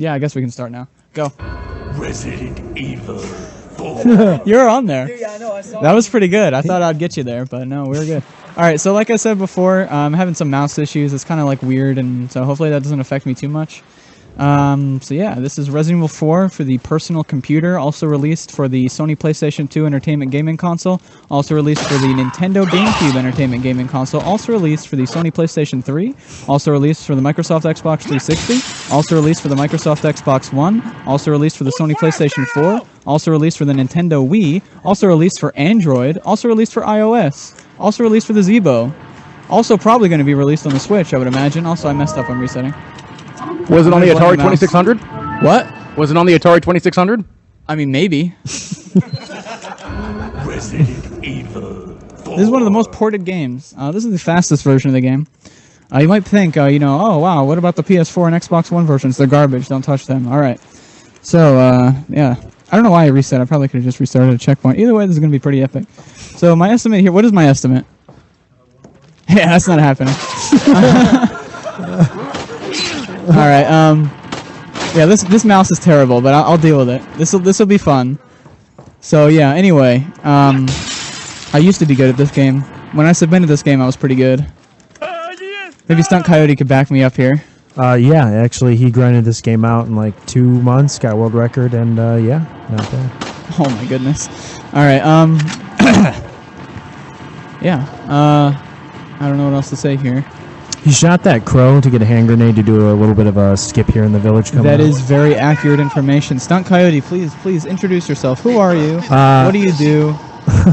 Yeah, I guess we can start now. Go. Resident Evil 4. You're on there. Dude, yeah, I know, I saw That was pretty good. I thought I'd get you there, but no, we're good. All right, so like I said before, I'm having some mouse issues. It's kind of like weird, and so hopefully that doesn't affect me too much. So yeah, this is Resident Evil 4 for the personal computer, also released for the Sony PlayStation 2 Entertainment Gaming Console, also released for the Nintendo GameCube Entertainment Gaming Console, also released for the Sony PlayStation 3, also released for the Microsoft Xbox 360, also released for the Microsoft Xbox One, also released for the Sony PlayStation 4, also released for the Nintendo Wii, also released for Android, also released for iOS, also released for the Zeebo, also probably going to be released on the Switch, I would imagine. Also, I messed up on resetting. Was it on the Atari 2600? What? Was it on the Atari 2600? I mean, maybe. Resident Evil 4. This is one of the most ported games. This is the fastest version of the game. You might think, oh, wow, what about the PS4 and Xbox One versions? They're garbage. Don't touch them. All right. So, yeah. I don't know why I reset. I probably could have just restarted a checkpoint. Either way, this is going to be pretty epic. So, my estimate here, what is my estimate? Yeah, that's not happening. All right. Yeah, this mouse is terrible, but I'll deal with it. This will be fun. So yeah. Anyway, I used to be good at this game. When I submitted this game, I was pretty good. Maybe Stunt Coyote could back me up here. Yeah, actually, he grinded this game out in like 2 months, got world record, and yeah, not bad. Oh my goodness. All right. Yeah. I don't know what else to say here. He shot that crow to get a hand grenade to do a little bit of a skip here in the village. That is very accurate information. Stunt Coyote, please introduce yourself. Who are you? What do you do?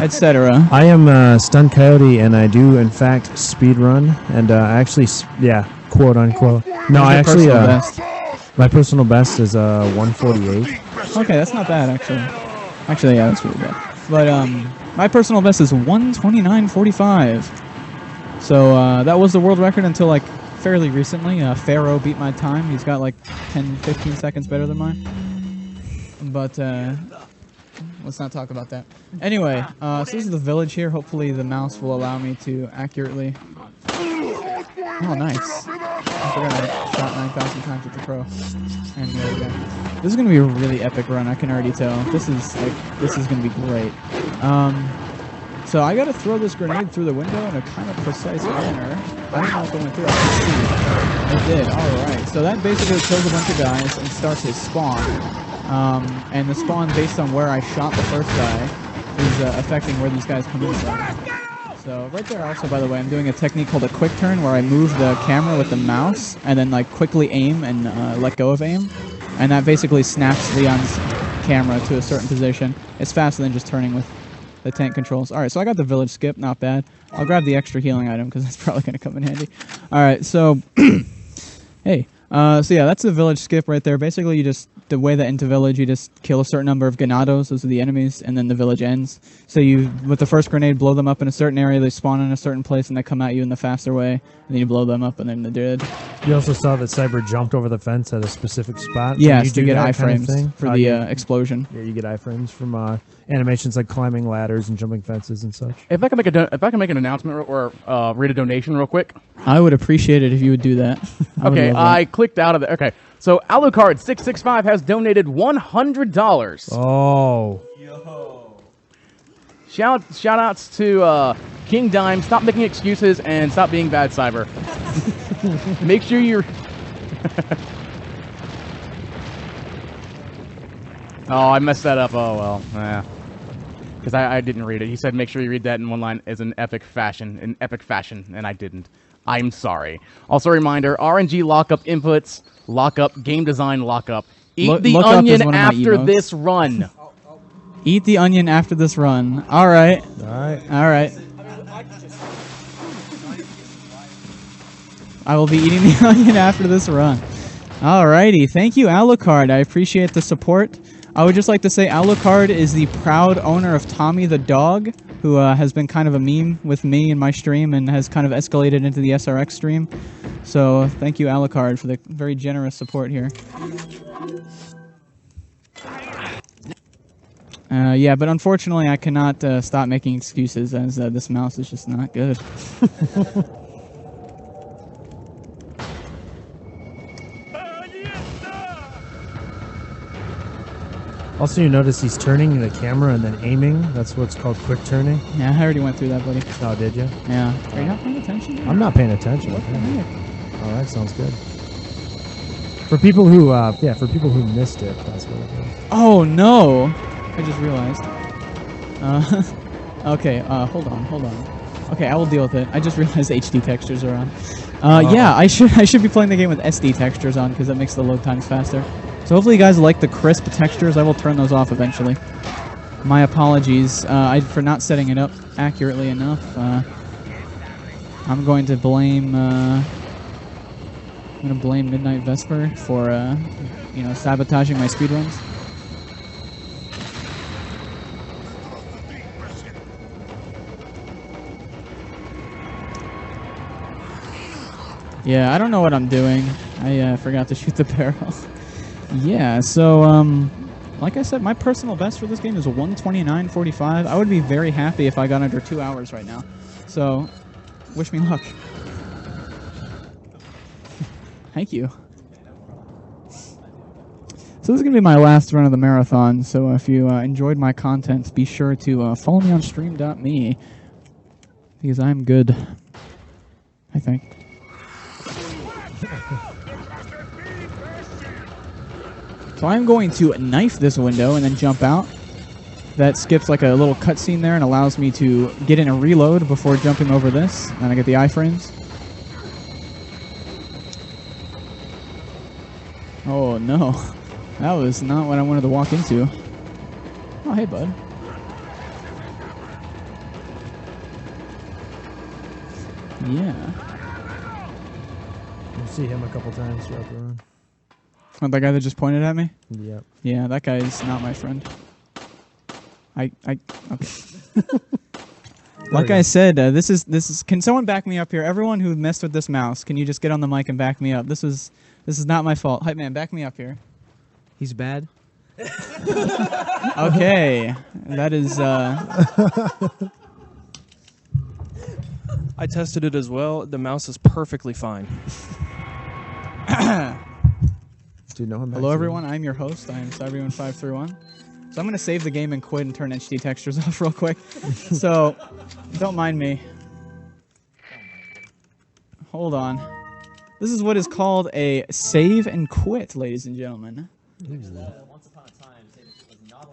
Etc. I am Stunt Coyote, and I do, in fact, speed run, and actually, yeah, quote unquote. No, I actually, my personal best is 148. Okay, that's not bad, actually. Actually, yeah, that's really bad. But my personal best is 129.45. So that was the world record until like fairly recently. Pharaoh beat my time. He's got like 10-15 seconds better than mine. But let's not talk about that. Anyway, so this is the village here. Hopefully the mouse will allow me to accurately... Oh, nice. I forgot I shot 9,000 times with the crow. And there we go. This is going to be a really epic run, I can already tell. This is going to be great. So I got to throw this grenade through the window in a kind of precise manner. I don't know if it went through. I can see. It did. All right. So that basically kills a bunch of guys and starts his spawn. And the spawn, based on where I shot the first guy, is affecting where these guys come in from. So right there also, by the way, I'm doing a technique called a quick turn where I move the camera with the mouse and then like quickly aim and let go of aim. And that basically snaps Leon's camera to a certain position. It's faster than just turning with the tank controls. All right, so I got the village skip, not bad. I'll grab the extra healing item because that's probably going to come in handy. All right, so hey, so yeah, that's the village skip right there. Basically, you just the way that into village, you just kill a certain number of ganados. Those are the enemies, and then the village ends. So you, with the first grenade, blow them up in a certain area. They spawn in a certain place, and they come at you in the faster way. And then you blow them up, and then they're dead. You also saw that Cyber jumped over the fence at a specific spot. Yes, to get iframes for the explosion. Yeah, you get iframes from animations like climbing ladders and jumping fences and such. If I can make an announcement or read a donation real quick. I would appreciate it if you would do that. Okay, I clicked out of it. Okay, so Alucard665 has donated $100. Oh. Yo. Shout outs to King Dime. Stop making excuses and stop being bad, Cyber. Make sure you're... Oh, I messed that up. Oh, well. Because I didn't read it. He said make sure you read that in one line as an epic fashion, and I didn't. I'm sorry. Also a reminder, RNG lockup inputs, lockup, game design lockup. Eat the onion after this run. Eat the onion after this run. All right. All right. All right. I will be eating the onion after this run. Alrighty. Thank you, Alucard. I appreciate the support. I would just like to say Alucard is the proud owner of Tommy the dog, who has been kind of a meme with me in my stream and has kind of escalated into the SRX stream. So thank you, Alucard, for the very generous support here. Yeah, but unfortunately I cannot stop making excuses as this mouse is just not good. Also, you notice he's turning the camera and then aiming. That's what's called quick turning. Yeah, I already went through that, buddy. Oh, did you? Yeah. Are you not paying attention? I'm not paying attention. What the heck? Oh, that sounds good. For people who, for people who missed it, that's what it is. Oh no! I just realized. Okay. Hold on. Okay, I will deal with it. I just realized HD textures are on. Yeah, I should be playing the game with SD textures on because that makes the load times faster. So hopefully you guys like the crisp textures. I will turn those off eventually. My apologies for not setting it up accurately enough. I'm going to blame Midnight Vesper for sabotaging my speedruns. Yeah, I don't know what I'm doing. I forgot to shoot the barrel. Yeah, so like I said, my personal best for this game is 129.45. I would be very happy if I got under 2 hours right now. So, wish me luck. Thank you. So this is going to be my last run of the marathon, so if you enjoyed my content, be sure to follow me on stream.me, because I'm good, I think. So I'm going to knife this window and then jump out. That skips like a little cutscene there and allows me to get in a reload before jumping over this. And I get the iframes. Oh no, that was not what I wanted to walk into. Oh hey bud. Yeah. You'll see him a couple times throughout the run. Oh, that guy that just pointed at me? Yep. Yeah, that guy is not my friend. Okay. Like I said, this is. Can someone back me up here? Everyone who messed with this mouse, can you just get on the mic and back me up? This is not my fault. Hype man, back me up here. He's bad. Okay, that is. I tested it as well. The mouse is perfectly fine. Do you know him? Hello, everyone. I'm your host. I am Cyberdemon531. So I'm going to save the game and quit and turn HD textures off real quick. So, don't mind me. Hold on. This is what is called a save and quit, ladies and gentlemen. Once upon a time, save was not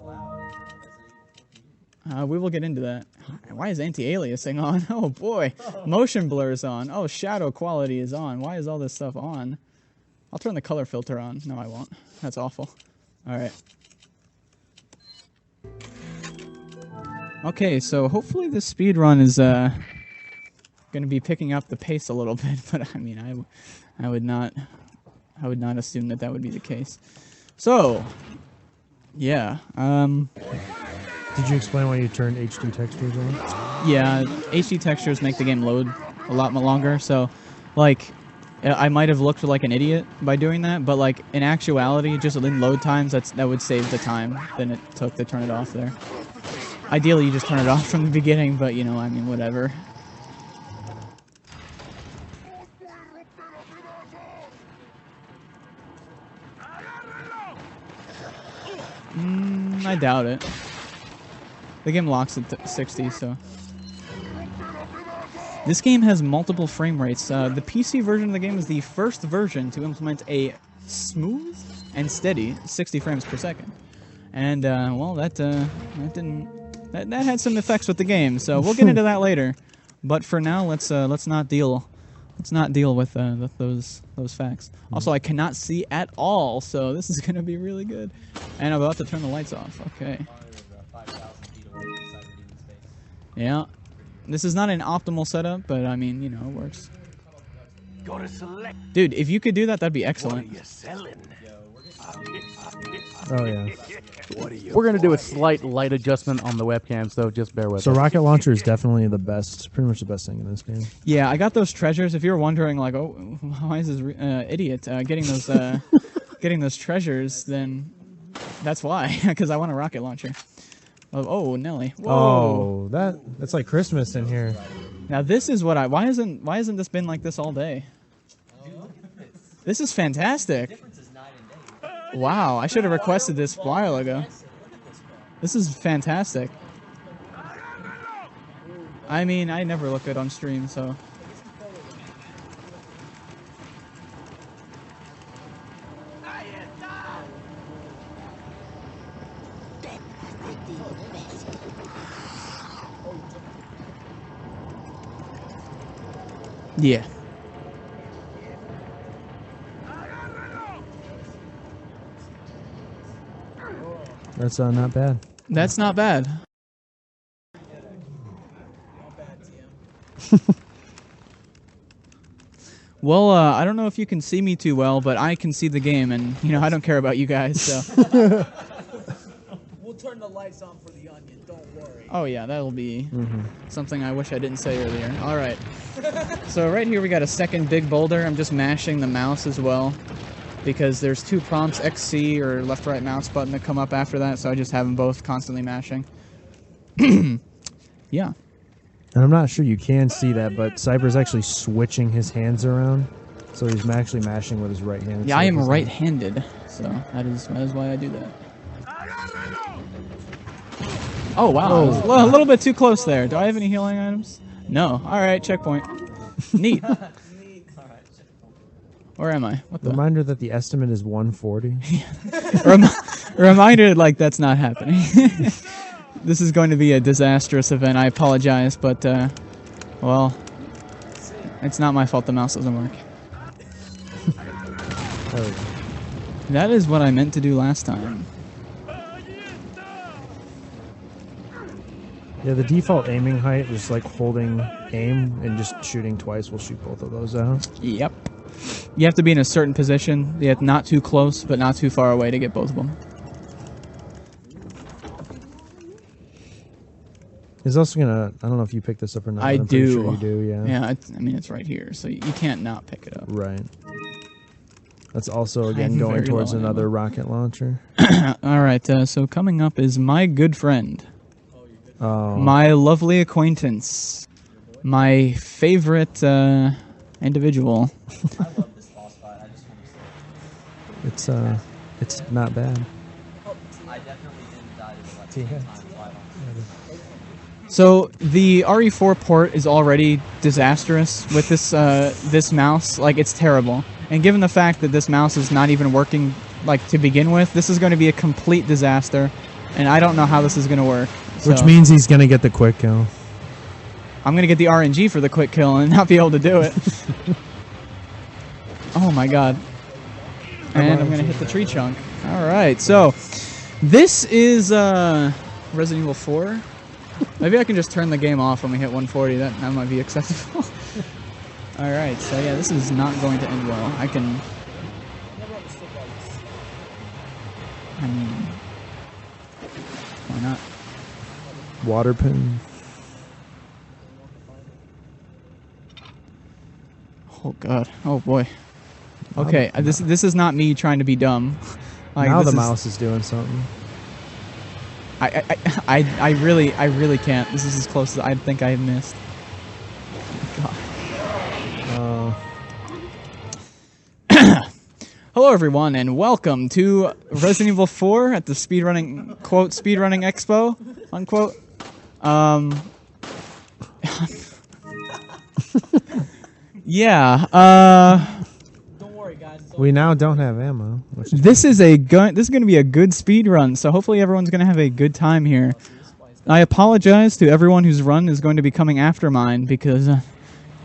allowed. We will get into that. Why is anti-aliasing on? Oh boy. Motion blur is on. Oh, shadow quality is on. Why is all this stuff on? I'll turn the color filter on. No, I won't. That's awful. All right. Okay, so hopefully this speed run is going to be picking up the pace a little bit, but I mean, I would not assume that would be the case. So, yeah. Did you explain why you turned HD textures on? Yeah, HD textures make the game load a lot longer. So, like, I might have looked like an idiot by doing that, but like in actuality, just in load times, that would save the time than it took to turn it off there. Ideally, you just turn it off from the beginning, but you know, I mean, whatever. I doubt it. The game locks at 60, so. This game has multiple frame rates. The PC version of the game is the first version to implement a smooth and steady 60 frames per second. And well, that had some effects with the game. So we'll get into that later. But for now, let's not deal with those facts. Also, I cannot see at all, so this is gonna be really good. And I'm about to turn the lights off. Okay. Yeah. This is not an optimal setup, but I mean, you know, it works. Dude, if you could do that, that'd be excellent. What are you selling? Oh yeah. We're going to do a slight light adjustment on the webcam, so just bear with So us. rocket launcher is definitely the best, pretty much the best thing in this game. Yeah, I got those treasures. If you're wondering, like, oh, why is this idiot getting those getting those treasures, then that's why, because I want a rocket launcher. Oh, Nelly! Whoa! Oh, that's like Christmas in here. Now this is what why hasn't this been like this all day? This is fantastic. Wow, I should have requested this a while ago. This is fantastic. I mean, I never look good on stream, so. Yeah. That's not bad. That's not bad. Well, I don't know if you can see me too well, but I can see the game, and, you know, I don't care about you guys, so. We'll turn the lights on for the onion, don't worry. Oh, yeah, that'll be something I wish I didn't say earlier. All right. So right here we got a second big boulder. I'm just mashing the mouse as well, because there's two prompts, XC or left-right mouse button, that come up after that, so I just have them both constantly mashing. Yeah. And I'm not sure you can see that, but Cyber's actually switching his hands around, so he's actually mashing with his right hand. Yeah, I am right-handed, so that is why I do that. Oh, wow. I was a little bit too close there. Do I have any healing items? No. All right, checkpoint. Neat. Where am I? What the? Reminder that the estimate is 140. Reminder, like, that's not happening. This is going to be a disastrous event. I apologize, but, well, it's not my fault the mouse doesn't work. That is what I meant to do last time. Yeah, the default aiming height is like holding aim and just shooting twice will shoot both of those out. Yep. You have to be in a certain position. You have not too close, but not too far away to get both of them. He's also gonna. I don't know if you picked this up or not. I I'm pretty do. Sure you do. Yeah. Yeah. I mean, it's right here, so you can't not pick it up. Right. That's also again I'm going very towards low on another ammo. rocket launcher. All right. So coming up is my good friend, Oh. my lovely acquaintance, my favorite individual. I love this boss fight. I just want to say. It's not bad. I definitely didn't die to like 10 times. So I don't. So the RE4 port is already disastrous with this this mouse. Like, it's terrible. And given the fact that this mouse is not even working, like, to begin with, this is going to be a complete disaster. And I don't know how this is going to work. Which So means he's gonna get the quick kill. I'm going to get the RNG for the quick kill and not be able to do it. Oh my god. And I'm going to hit the tree chunk. All right. So this is Resident Evil 4. Maybe I can just turn the game off when we hit 140. That might be acceptable. All right. So yeah, this is not going to end well. I mean, why not? Water pin. Oh god. Oh boy. Okay. This is not me trying to be dumb. Like, Now this the is- mouse is doing something. I really can't. This is as close as I think I have missed. God. Hello everyone and welcome to Resident Evil 4 at the speedrunning quote speedrunning expo unquote. Yeah. Don't worry, guys. We now don't have ammo. Which is This is going to be a good speed run, so hopefully everyone's going to have a good time here. I apologize to everyone whose run is going to be coming after mine because,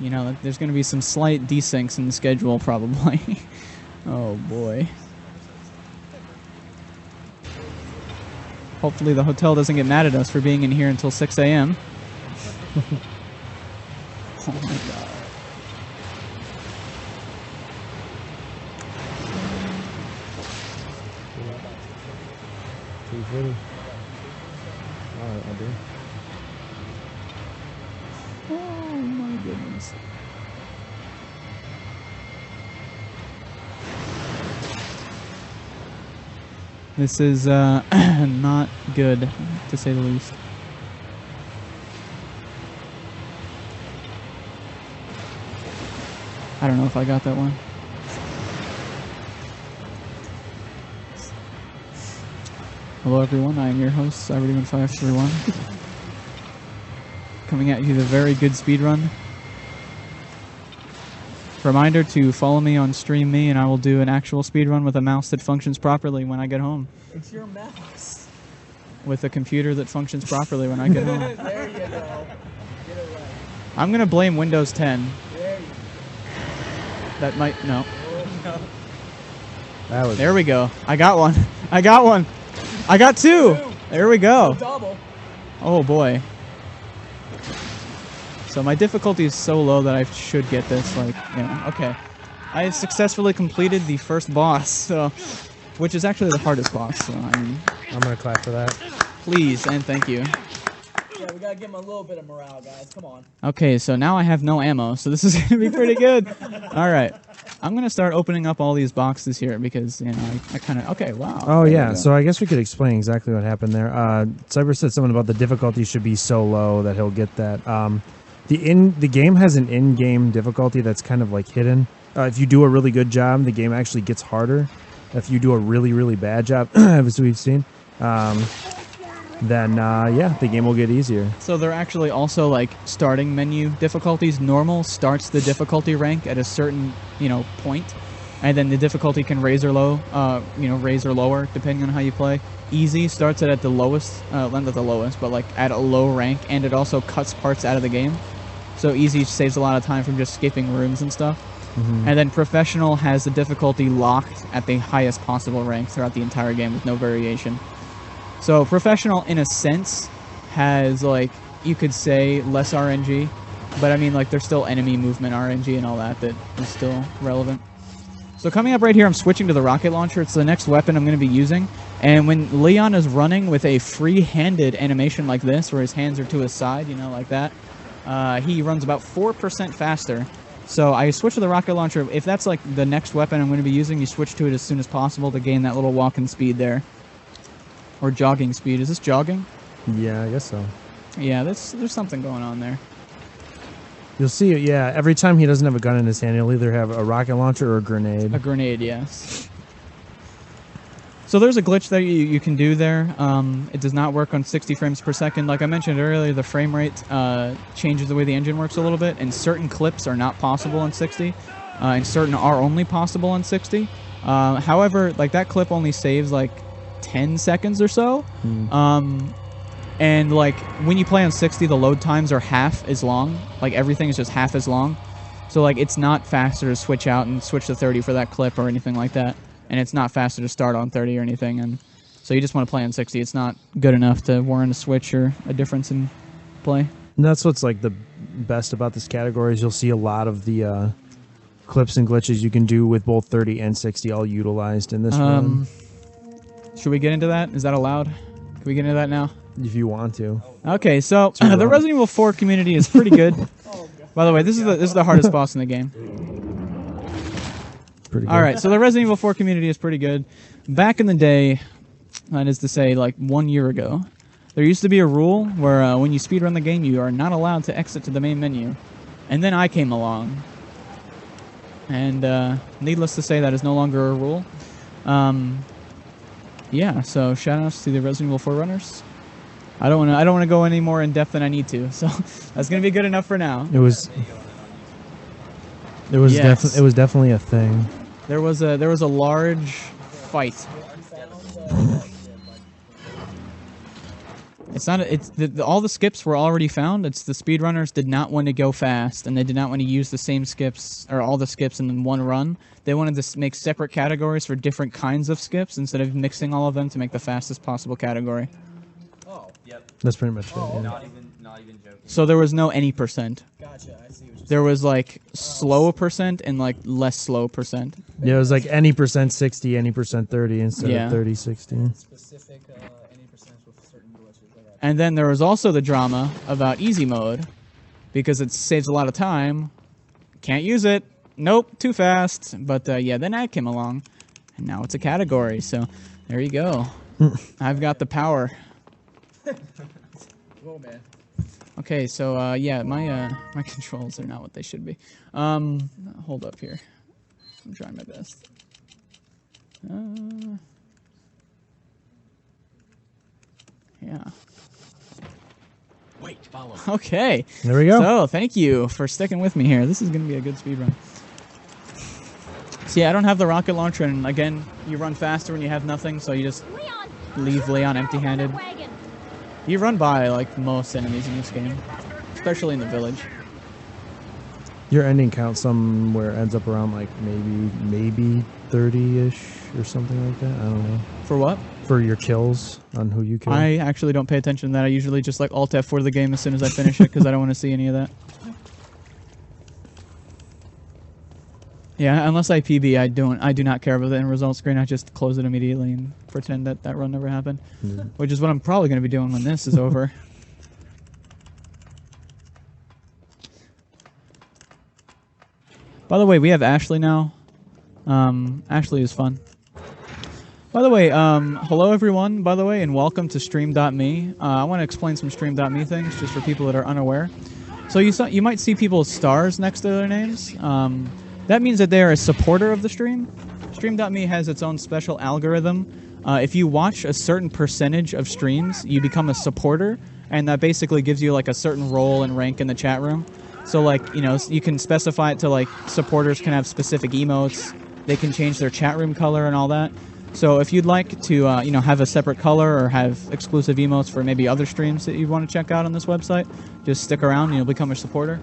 you know, there's going to be some slight desyncs in the schedule probably. Oh boy. Hopefully the hotel doesn't get mad at us for being in here until 6 a.m. Oh my god. $250. Alright, I'll do. Oh my goodness. This is not good, to say the least. I don't know if I got that one. Hello everyone, I am your host, Cyberdemon531. Coming at you with a very good speedrun. Reminder to follow me on Stream Me, and I will do an actual speedrun with a mouse that functions properly when I get home. It's your mouse. With a computer that functions properly when I get home. There you go. Get it right. I'm gonna blame Windows 10. There you That might, no. go. That was There we go. I got one. I got one. I got two. There we go. Double. Oh boy. So my difficulty is so low that I should get this, like, you know, okay. I have successfully completed the first boss, so, which is actually the hardest boss, so I mean, I'm gonna clap for that. please and thank you. Yeah, we gotta give him a little bit of morale, guys. Come on. Okay, so now I have no ammo, so this is gonna be pretty good. Alright. I'm gonna start opening up all these boxes here because, you know, I kinda, okay, wow. Oh There we yeah, go. so I guess we could explain exactly what happened there. Cyber said something about the difficulty should be so low that he'll get that. The game has an in-game difficulty that's kind of like hidden. If you do a really good job, the game actually gets harder. If you do a really, really bad job, as we've seen, then yeah, the game will get easier. So they're actually also like starting menu difficulties. Normal starts the difficulty rank at a certain, you know, point, and then the difficulty can raise or low, raise or lower depending on how you play. Easy starts it at the lowest, not at the lowest, but like at a low rank, and it also cuts parts out of the game. So easy saves a lot of time from just skipping rooms and stuff. And then professional has the difficulty locked at the highest possible rank throughout the entire game with no variation. So professional, in a sense, has, like, you could say less RNG, but I mean, like, there's still enemy movement RNG and all that that is still relevant. So coming up right here, I'm switching to the rocket launcher. It's the next weapon I'm going to be using. And when Leon is running with a free-handed animation like this, where his hands are to his side, you know, like that, he runs about 4% faster. So I switch to the rocket launcher. If that's, like, the next weapon I'm going to be using, you switch to it as soon as possible to gain that little walking speed there. Or jogging speed. Is this jogging? Yeah, I guess so. Yeah, there's something going on there. You'll see it. Yeah, every time he doesn't have a gun in his hand, he'll either have a rocket launcher or a grenade. A grenade, yes. So there's a glitch that you can do there. It does not work on 60 frames per second. Like I mentioned earlier, the frame rate changes the way the engine works a little bit, and certain clips are not possible in 60, and certain are only possible in 60. However, like that clip only saves like 10 seconds or so. And like when you play on 60, the load times are half as long. Like everything is just half as long. So like it's not faster to switch out and switch to 30 for that clip or anything like that. And it's not faster to start on 30 or anything. And so you just want to play on 60. It's not good enough to warrant a switch or a difference in play. And that's what's like the best about this category is you'll see a lot of the clips and glitches you can do with both 30 and 60 all utilized in this run. Should we get into that? Is that allowed? Can we get into that now? If you want to. Okay, so the Resident Evil 4 community is pretty good. By the way, this is the hardest boss in the game. Pretty good. All right, so the Resident Evil 4 community is pretty good. Back in the day, that is to say, like 1 year ago, there used to be a rule where when you speedrun the game, you are not allowed to exit to the main menu. And then I came along. And needless to say, that is no longer a rule. Yeah, so shoutouts to the Resident Evil 4 runners. I don't want to go any more in depth than I need to, so that's gonna be good enough for now. It was Yes. it was definitely a thing. There was a large fight. It's not. It's all the skips were already found. It's the speedrunners did not want to go fast, and they did not want to use the same skips or all the skips in one run. They wanted to make separate categories for different kinds of skips instead of mixing all of them to make the fastest possible category. Oh, yep. That's pretty much it. Yeah. Not even joking. So there was no any percent. Gotcha. I see what you're There was like slow percent and like less slow percent. Yeah, it was like any percent 60, any percent 30 instead Yeah. of 30, 60. specific any percentage with certain glitches. I got And then there was also the drama about easy mode, because it saves a lot of time. Can't use it. Nope, too fast. But yeah, then I came along, and now it's a category. So there you go. I've got the power. Whoa, man. Okay, so yeah, my controls are not what they should be. Hold up here. I'm trying my best. Yeah. Wait, follow. Okay. There we go. So, thank you for sticking with me here. This is going to be a good speed run. So, yeah, I don't have the rocket launcher, and again, you run faster when you have nothing, so you just leave Leon empty-handed. You run by, like, most enemies in this game, especially in the village. Your ending count somewhere ends up around, like, maybe 30-ish or something like that. I don't know. For what? For your kills on who you kill. I actually don't pay attention to that. I usually just, like, Alt F4 the game as soon as I finish it, because I don't want to see any of that. Yeah, unless I PB, I do not care about the end result screen. I just close it immediately and pretend that that run never happened. Yeah. Which is what I'm probably going to be doing when this is over. By the way, we have Ashley now. Ashley is fun. By the way, hello everyone, by the way, and welcome to Stream.me. I want to explain some Stream.me things just for people that are unaware. So you might see people's stars next to their names. That means that they are a supporter of the stream. Stream.me has its own special algorithm. If you watch a certain percentage of streams, you become a supporter, and that basically gives you like a certain role and rank in the chat room. So like, you know, you can specify it to like supporters can have specific emotes, they can change their chat room color and all that. So if you'd like to, you know, have a separate color or have exclusive emotes for maybe other streams that you want to check out on this website, just stick around and you'll become a supporter.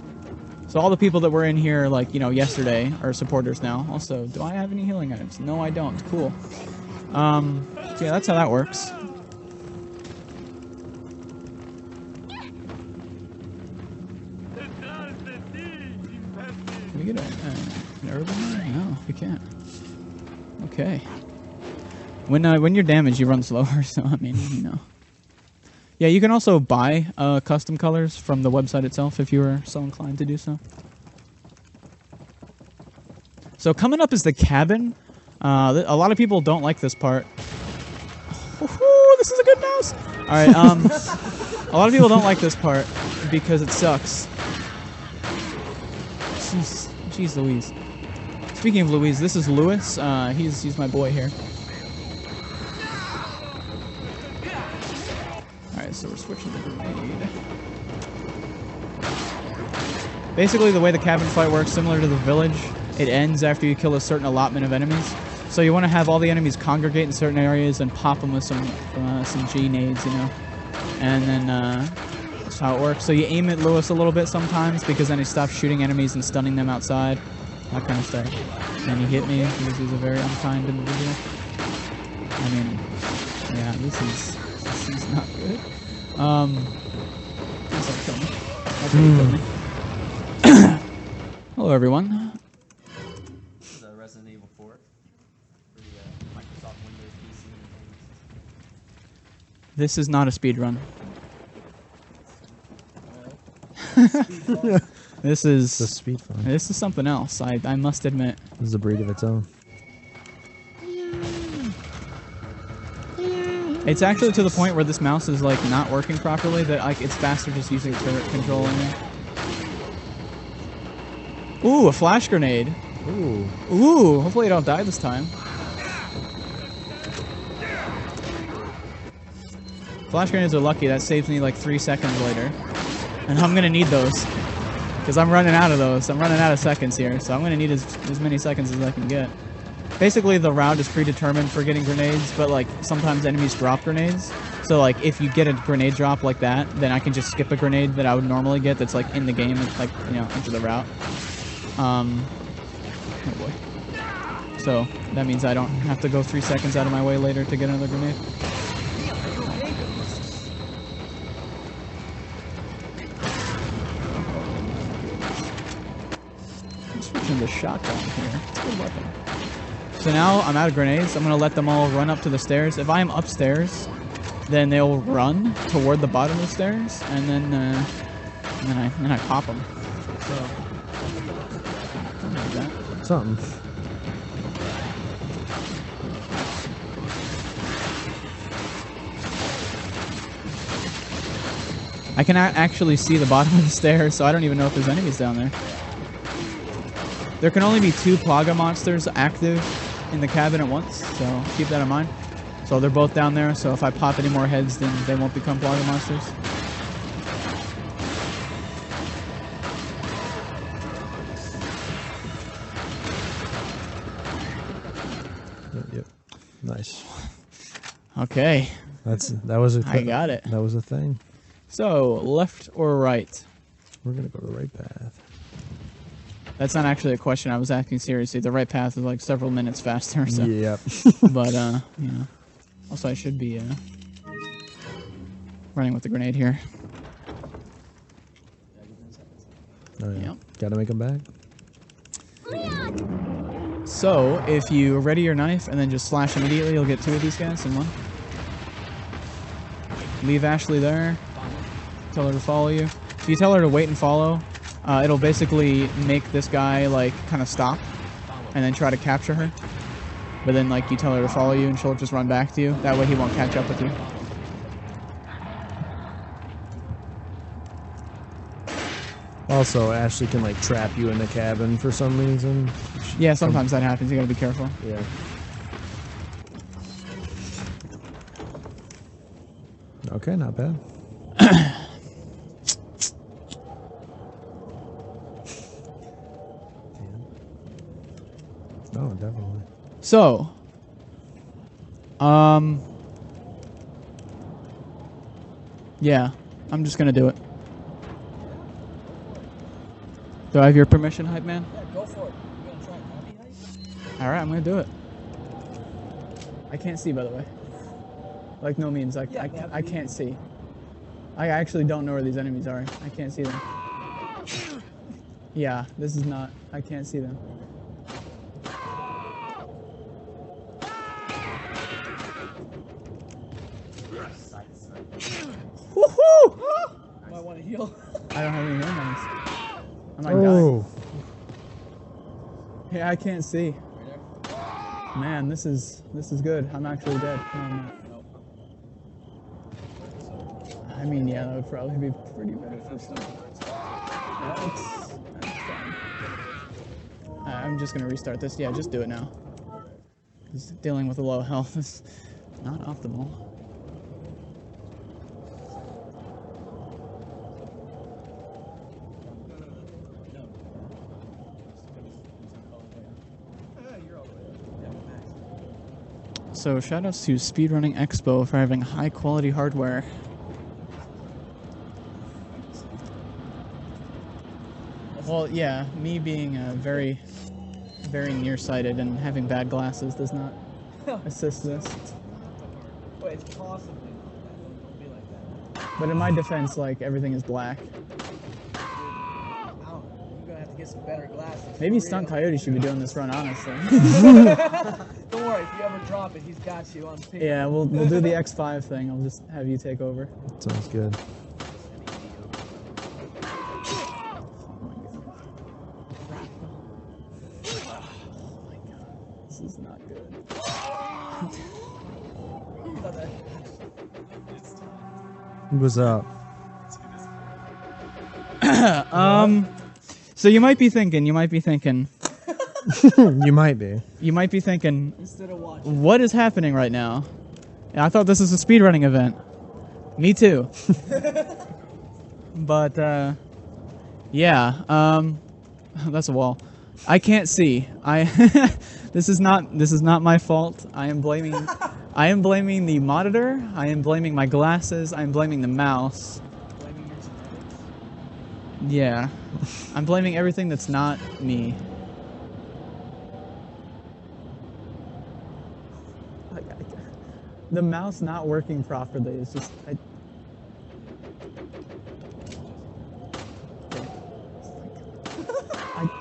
So all the people that were in here, like, you know, yesterday are supporters now. Also, do I have any healing items? No, I don't. Cool. So yeah, that's how that works. Can we get an urban one? No, we can't. Okay. When you're damaged, you run slower, so I mean, you know. Yeah, you can also buy custom colors from the website itself if you were so inclined to do so. So coming up is the cabin. A lot of people don't like this part. This is a good mouse. All right. A lot of people don't like this part because it sucks. Jeez Louise. Speaking of Louise, this is Lewis. He's my boy here. Alright, so we're switching to grenade. Basically, the way the cabin fight works, similar to the village, it ends after you kill a certain allotment of enemies. So you want to have all the enemies congregate in certain areas and pop them with some G-nades, you know. And then that's how it works. So you aim at Lewis a little bit sometimes because then he stops shooting enemies and stunning them outside. That kind of stuff. And he hit me because he's a very unkind individual. I mean, yeah, this is not good. Please don't kill me. That's how you kill me. Hello, everyone. This is Resident Evil 4 for the Microsoft Windows PC. This is not a speed run. This is the speed fun. This is something else. I must admit. This is a breed of its own. It's actually to the point where this mouse is like not working properly. That like it's faster just using turret control in there. Ooh, a flash grenade. Ooh. Ooh, hopefully I don't die this time. Flash grenades are lucky. That saves me like 3 seconds later. And I'm gonna need those. Because I'm running out of those. I'm running out of seconds here. So I'm gonna need as many seconds as I can get. Basically, the route is predetermined for getting grenades, but like sometimes enemies drop grenades. So like if you get a grenade drop like that, then I can just skip a grenade that I would normally get that's like in the game, like, you know, into the route. Oh boy. So that means I don't have to go 3 seconds out of my way later to get another grenade. I'm switching to shotgun here. It's a good weapon. So now I'm out of grenades. I'm going to let them all run up to the stairs. If I am upstairs, then they'll run toward the bottom of the stairs, and then I pop them. So, something like that. Something. I can actually see the bottom of the stairs, so I don't even know if there's enemies down there. There can only be 2 Plaga monsters active in the cabin at once, so keep that in mind. So they're both down there, so if I pop any more heads, then they won't become Blogger monsters. Yep. Nice. Okay. That was a I got it. That was a thing. So, left or right? We're gonna go to the right path. That's not actually a question. I was asking seriously. The right path is like several minutes faster. So. Yep. But, you know. Also, I should be running with the grenade here. Oh yeah. Yep. Gotta make them back. So, if you ready your knife and then just slash immediately, you'll get 2 of these guys in one. Leave Ashley there. Tell her to follow you. If you tell her to wait and follow, it'll basically make this guy, like, kind of stop and then try to capture her. But then, like, you tell her to follow you and she'll just run back to you. That way he won't catch up with you. Also, Ashley can like trap you in the cabin for some reason. Yeah, sometimes that happens. You gotta be careful. Yeah. Okay, not bad. Oh, definitely. So, yeah, I'm just gonna do it. Do I have your permission, hype man? Yeah, go for it. You gonna try zombie hype? All right, I'm gonna do it. I can't see, by the way. Like, no means. I can't see. I actually don't know where these enemies are. I can't see them. Yeah, this is not. I can't see them. Woohoo! Might want to heal. I don't have any hormones. I might die. Oh, Yeah, I can't see. Man, this is good. I'm actually dead. No, I'm not. I mean, yeah, that would probably be pretty beneficial. Yeah, that's fine. I'm just gonna restart this. Yeah, just do it now. 'Cause dealing with a low health is not optimal. So shoutouts to Speedrunning Expo for having high quality hardware. Well, yeah, me being very, very nearsighted and having bad glasses does not assist this. Wait, it's possibly. Don't be like that. But in my defense, like, everything is black. I don't know. You're gonna have to get some better glasses. Maybe for Stunt real. Coyote should be doing this run, honestly. Don't worry, if you ever drop it, he's got you on tape. Yeah, we'll do the X5 thing. I'll just have you take over. sounds good. This is not good. What's up? So you might be thinking, You might be. Instead of watching. what is happening right now? And I thought this was a speedrunning event. Me too. But, yeah, that's a wall. I can't see. This is not my fault. I am blaming the monitor. I am blaming my glasses. I am blaming the mouse. Blaming your genetics. Yeah. I'm blaming everything that's not me. The mouse not working properly is just. I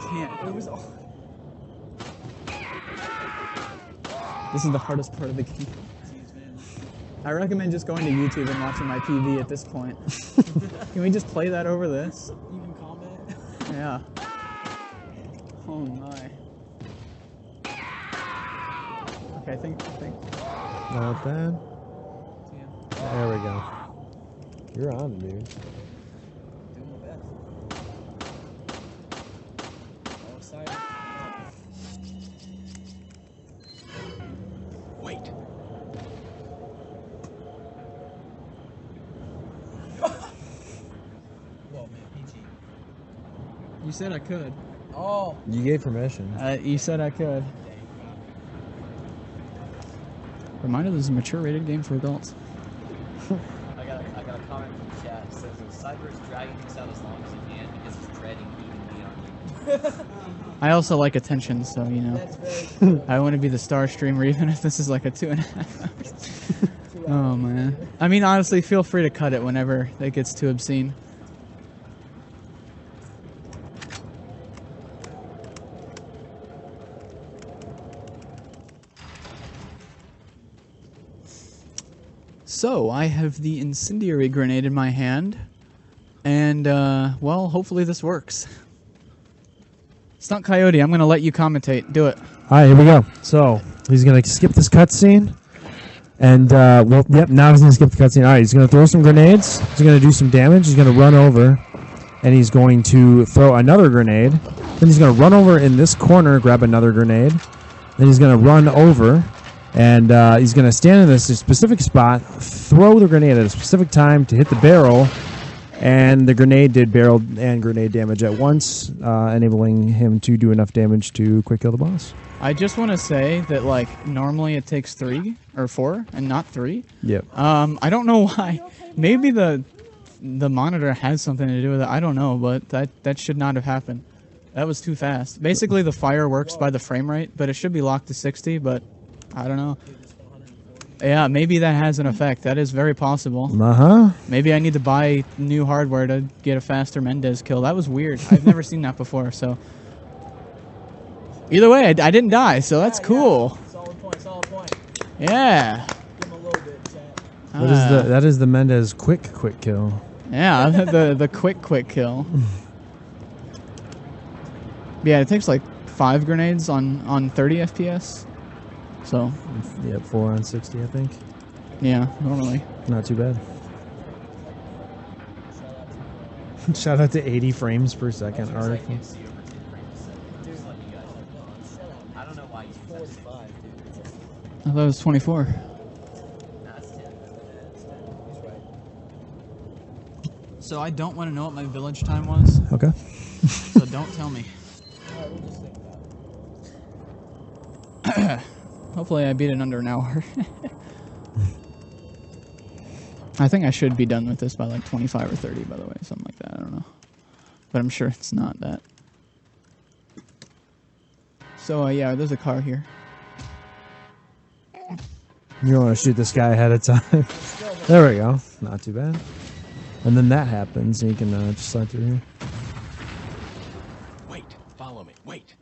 can't. It was all. This is the hardest part of the game. I recommend just going to YouTube and watching my PV at this point. Can we just play that over this? Even combat. Yeah. Oh my. Okay, I think. Not bad. Yeah. There we go. You're on, dude. Doing my best. All excited. Wait. You said I could. Oh. You gave permission. You said I could. Reminder, this is a mature rated game for adults. I got a comment from the chat. It says Cyber is dragging this out as long as he can because he's dreading evenly on you. I also like attention, so you know. I want to be the star streamer even if this is like a 2.5 hours. Oh man. I mean, honestly, feel free to cut it whenever it gets too obscene. So, I have the incendiary grenade in my hand, and, well, hopefully this works. Stunt Coyote, I'm going to let you commentate. Do it. All right, here we go. So he's going to skip this cutscene. And, well, yep, now he's going to skip the cutscene. All right, he's going to throw some grenades. He's going to do some damage. He's going to run over. And he's going to throw another grenade. Then he's going to run over in this corner, grab another grenade. Then he's going to run over. And he's going to stand in this specific spot, throw the grenade at a specific time to hit the barrel. And the grenade did barrel and grenade damage at once, enabling him to do enough damage to quick kill the boss. I just want to say that, like, normally it takes 3 or 4 and not 3. Yep. I don't know why. Maybe the monitor has something to do with it. I don't know, but that should not have happened. That was too fast. Basically, the fire works by the frame rate, but it should be locked to 60, but I don't know. Yeah, maybe that has an effect. That is very possible. Uh-huh. Maybe I need to buy new hardware to get a faster Mendez kill. That was weird. I've never seen that before, so... Either way, I didn't die, so that's cool. Solid point. Yeah. Give him a little bit, chat. That is the Mendez quick kill. Yeah, the quick kill. Yeah, it takes like 5 grenades on 30 FPS. So. Yep, 4 on 60, I think. Yeah, normally. Not too bad. Shout out to 80 frames per second article. I don't know why he's 45, dude. I thought it was 24. That's 10. So I don't want to know what my village time was, Okay. so don't tell me. Hopefully I beat it under an hour. I think I should be done with this by like 25 or 30, by the way. Something like that. I don't know. But I'm sure it's not that. So, yeah, there's a car here. You don't want to shoot this guy ahead of time. There we go. Not too bad. And then that happens, and you can just slide through here. Wait, follow me. Wait.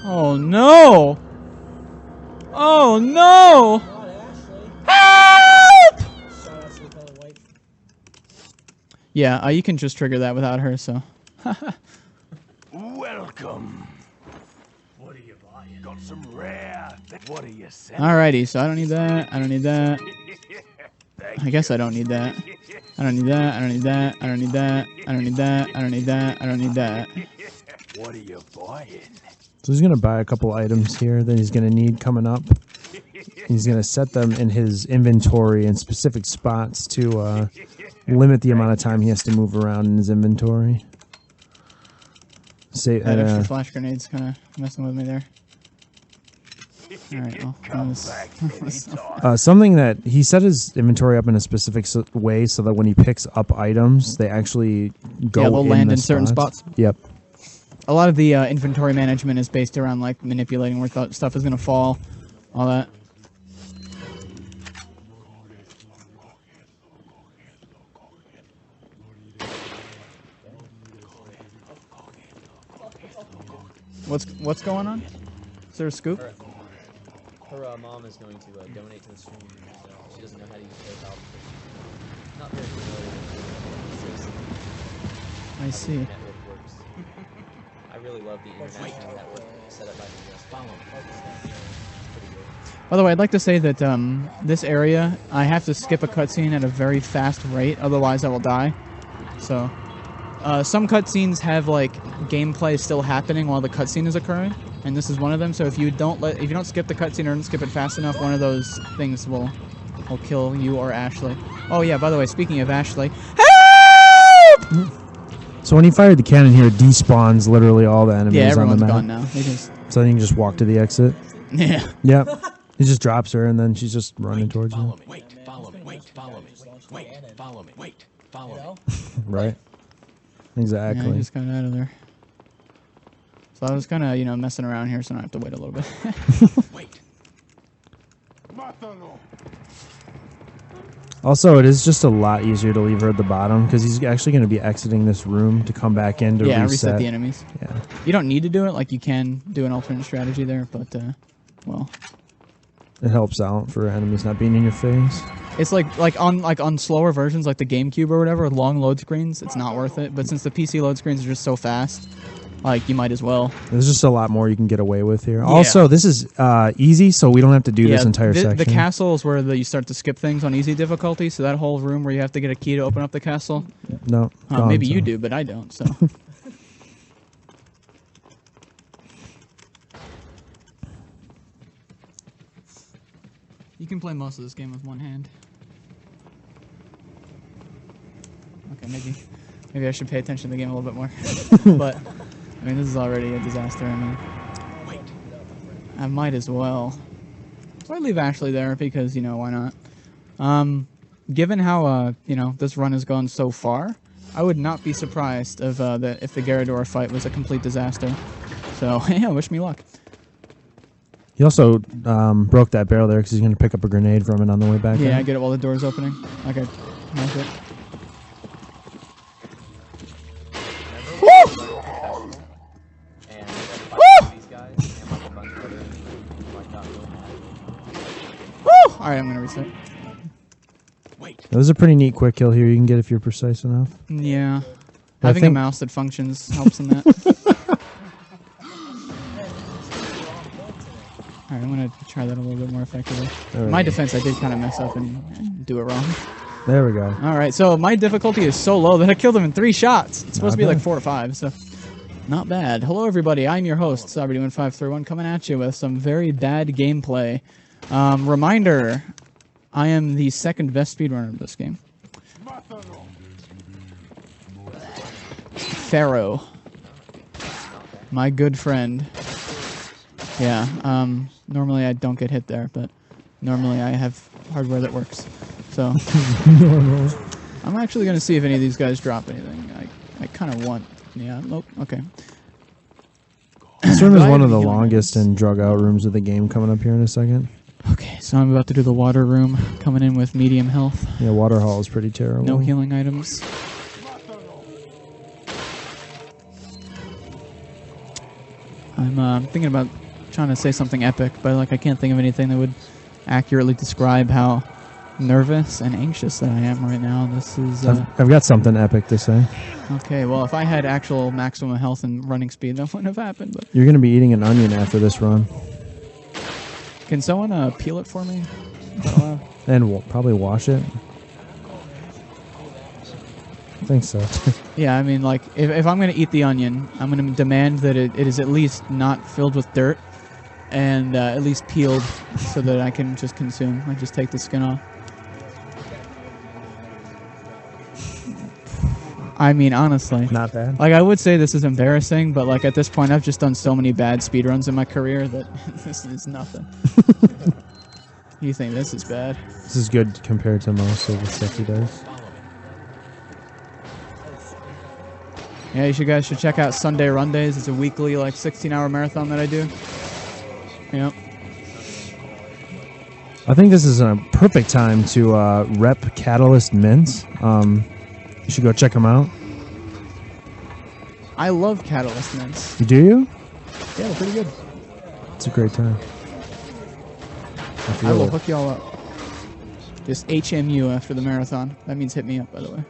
Oh, no! Oh, no! Help! Yeah, you can just trigger that without her, so. Welcome. What are you buying? Got some rare. What are you selling? Alrighty, so I don't need that. I don't need that. I guess I don't need that. I don't need that. I don't need that. I don't need that. I don't need that. I don't need that. I don't need that. What are you buying? So he's going to buy a couple items here that he's going to need coming up. He's going to set them in his inventory in specific spots to limit the amount of time he has to move around in his inventory. Say, That extra flash grenade's kind of messing with me there. Alright, well. something that he set his inventory up in a specific way so that when he picks up items, they actually go they'll land in the certain spots. Yep. A lot of the inventory management is based around like manipulating where stuff is going to fall, all that. What's going on? Is there a scoop? Her mom is going to donate to the stream. So she doesn't know how to use PayPal. Not very familiar with the I see. network works. I really love the international network set up by the US. Follow me. By the way, I'd like to say that this area, I have to skip a cutscene at a very fast rate, otherwise I will die. So, some cutscenes have like gameplay still happening while the cutscene is occurring, and this is one of them. So if you don't skip the cutscene or don't skip it fast enough, one of those things will will kill you or Ashley. Oh yeah, by the way, speaking of Ashley, help! So when you fired the cannon here, it despawns literally all the enemies Yeah, on the everyone's map. gone now. They just So then you can just walk to the exit. yeah. Yep. He just drops her, and then she's just running towards you. Wait, follow me. Wait, follow me. Wait, follow me. Wait, follow me. Right. Yeah, Exactly. I just got out of there. So I was kind of, messing around here, so I have to wait a little bit. Wait. Also, it is just a lot easier to leave her at the bottom because he's actually going to be exiting this room to come back in to Yeah, reset. reset the enemies. Yeah. You don't need to do it. Like, you can do an alternate strategy there, but, well. It helps out for enemies not being in your face. It's like on slower versions, like the GameCube or whatever, with long load screens, it's not worth it. But since the PC load screens are just so fast, like, you might as well. There's just a lot more you can get away with here. Yeah. Also, this is easy, so we don't have to do this entire section. The castle is where you start to skip things on easy difficulty, so that whole room where you have to get a key to open up the castle. No. Maybe you do, but I don't, so. You can play most of this game with one hand. Okay, maybe I should pay attention to the game a little bit more. But, I mean, this is already a disaster. I mean, I might as well. So I leave Ashley there because, why not? Given how, this run has gone so far, I would not be surprised if the Gyarados fight was a complete disaster. So, yeah, wish me luck. He also broke that barrel there because he's going to pick up a grenade from it on the way back. Yeah, I get it while the door's opening. Okay, that's it. Alright, I'm gonna reset. That was a pretty neat quick kill here you can get if you're precise enough. Yeah. Having a mouse that functions helps in that. Alright, I'm gonna try that a little bit more effectively. In my defense, I did kind of mess up and do it wrong. There we go. Alright, so my difficulty is so low that I killed him in 3 shots. It's supposed to be like 4 or 5, so not bad. Hello everybody, I'm your host, Cyberdemon531, coming at you with some very bad gameplay. Reminder, I am the second best speedrunner of this game. Pharaoh. My good friend. Yeah, normally I don't get hit there, but normally I have hardware that works. So, I'm actually going to see if any of these guys drop anything. I kind of want... Yeah, nope, okay. This room is one of the longest and drug out rooms of the game coming up here in a second. Okay, so I'm about to do the water room, coming in with medium health. Yeah, water hall is pretty terrible. No healing items. I'm thinking about trying to say something epic, but I can't think of anything that would accurately describe how nervous and anxious that I am right now. This is... I've got something epic to say. Okay, well, if I had actual maximum health and running speed, that wouldn't have happened. But you're going to be eating an onion after this run. Can someone peel it for me? And we'll probably wash it. I think so. Yeah, I mean, if I'm going to eat the onion, I'm going to demand that it is at least not filled with dirt and at least peeled so that I can just consume. I just take the skin off. I mean, honestly. Not bad. I would say this is embarrassing, but, at this point, I've just done so many bad speedruns in my career that this is nothing. You think this is bad? This is good compared to most of the stuff he does. Yeah, you guys should check out Sunday Run Days. It's a weekly, 16-hour marathon that I do. Yep. I think this is a perfect time to rep Catalyst Mints. You should go check them out. I love Catalyst Mints. Do you? Yeah, they're pretty good. It's a great time. I will hook y'all up. Just HMU after the marathon. That means hit me up, by the way.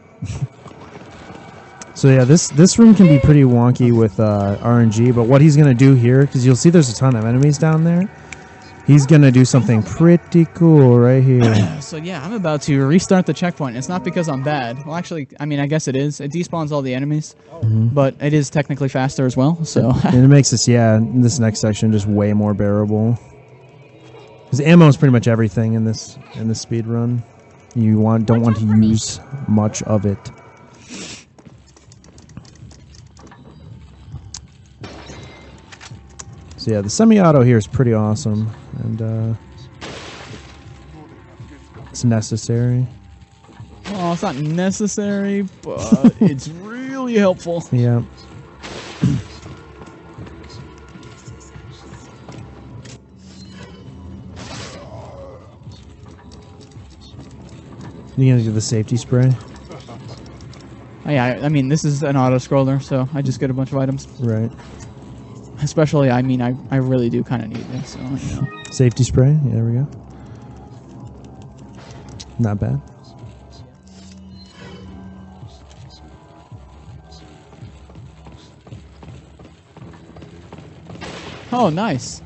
So yeah, this room can be pretty wonky with RNG, but what he's going to do here, because you'll see there's a ton of enemies down there, he's going to do something pretty cool right here. So yeah, I'm about to restart the checkpoint. It's not because I'm bad. Well, actually, I mean, I guess it is. It despawns all the enemies, but it is technically faster as well, so... And it makes this next section just way more bearable. Because ammo is pretty much everything in this speed run. You don't want to use much of it. So yeah, the semi-auto here is pretty awesome, and it's necessary. Well, it's not necessary, but it's really helpful. Yeah. You gonna do the safety spray? Oh, yeah, I mean, this is an auto-scroller, so I just get a bunch of items. Right. Especially, I mean, I really do kind of need this, so, you know. Safety spray. Yeah, there we go. Not bad. Oh, nice.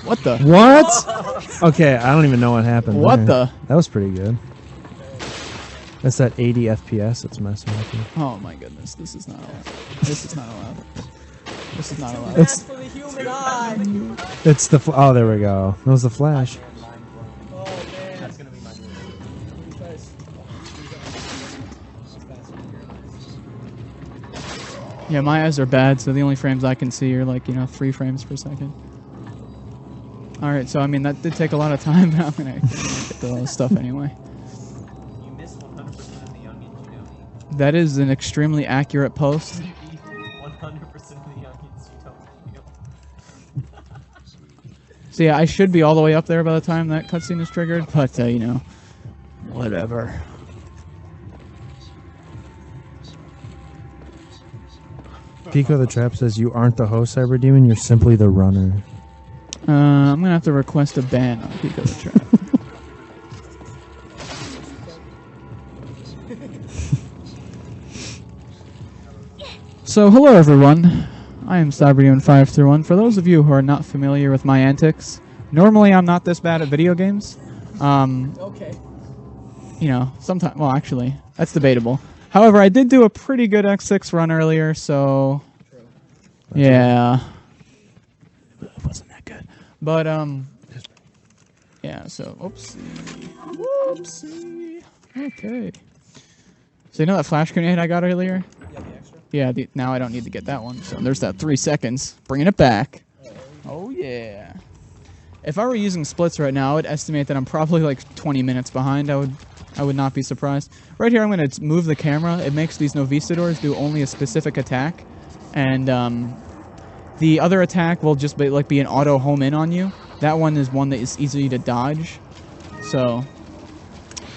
What the? What? Okay, I don't even know what happened. What there. the? That was pretty good. That's that 80 FPS that's messing with you. Oh my goodness, this is not allowed. This is not allowed. This is not allowed. It's For the human eye. it's the oh there we go. That was the flash. Oh man, that's gonna be my move. Yeah, my eyes are bad, so the only frames I can see are like, 3 frames per second. Alright, so I mean, that did take a lot of time, but I'm gonna get the other stuff anyway. You missed 100% of the youngins, you know. That is an extremely accurate post. 100% of the youngins, you don't know. So yeah, I should be all the way up there by the time that cutscene is triggered, but, whatever. Pico the Trap says you aren't the host, Cyberdemon, you're simply the runner. I'm gonna have to request a ban on Pico the Trap. So, hello everyone. I am Cyberdemon531. For those of you who are not familiar with my antics, normally I'm not this bad at video games. Okay. Sometimes, well, actually, that's debatable. However, I did do a pretty good X6 run earlier, so yeah. It wasn't that good. But, yeah, so, whoopsie. Okay. So you know that flash grenade I got earlier? Yeah, the extra. Yeah, now I don't need to get that one. So there's that 3 seconds. Bringing it back. Oh, yeah. If I were using splits right now, I would estimate that I'm probably like 20 minutes behind. I would not be surprised. Right here, I'm going to move the camera. It makes these Novistadors do only a specific attack. And the other attack will just be an auto home in on you. That one is one that is easy to dodge. So,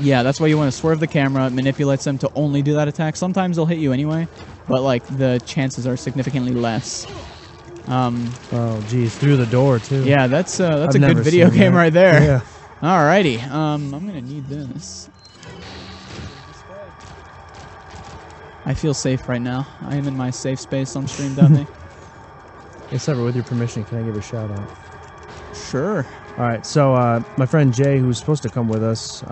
yeah, that's why you want to swerve the camera. It manipulates them to only do that attack. Sometimes they'll hit you anyway, but like the chances are significantly less. Oh, geez, through the door too. Yeah, that's a I've good never video seen game that. right there. Yeah. Alrighty, I'm gonna need this. I feel safe right now. I am in my safe space on stream.me. Hey, Cyber, with your permission, can I give a shout out? Sure. All right, so my friend Jay, who's supposed to come with us,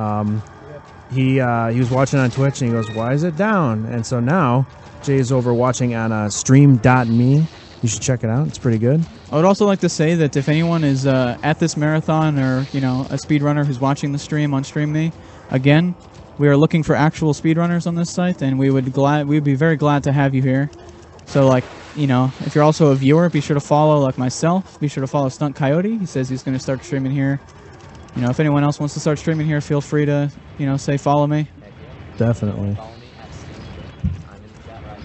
he was watching on Twitch and he goes, "Why is it down?" And so now Jay is over watching on stream.me. You should check it out. It's pretty good. I would also like to say that if anyone is at this marathon or, a speedrunner who's watching the stream on StreamMe, again, we are looking for actual speedrunners on this site, and we'd be very glad to have you here. So, if you're also a viewer, be sure to follow, like myself. Be sure to follow Stunt Coyote. He says he's going to start streaming here. If anyone else wants to start streaming here, feel free to, say follow me. Definitely. Follow me at Steam. I'm in the chat right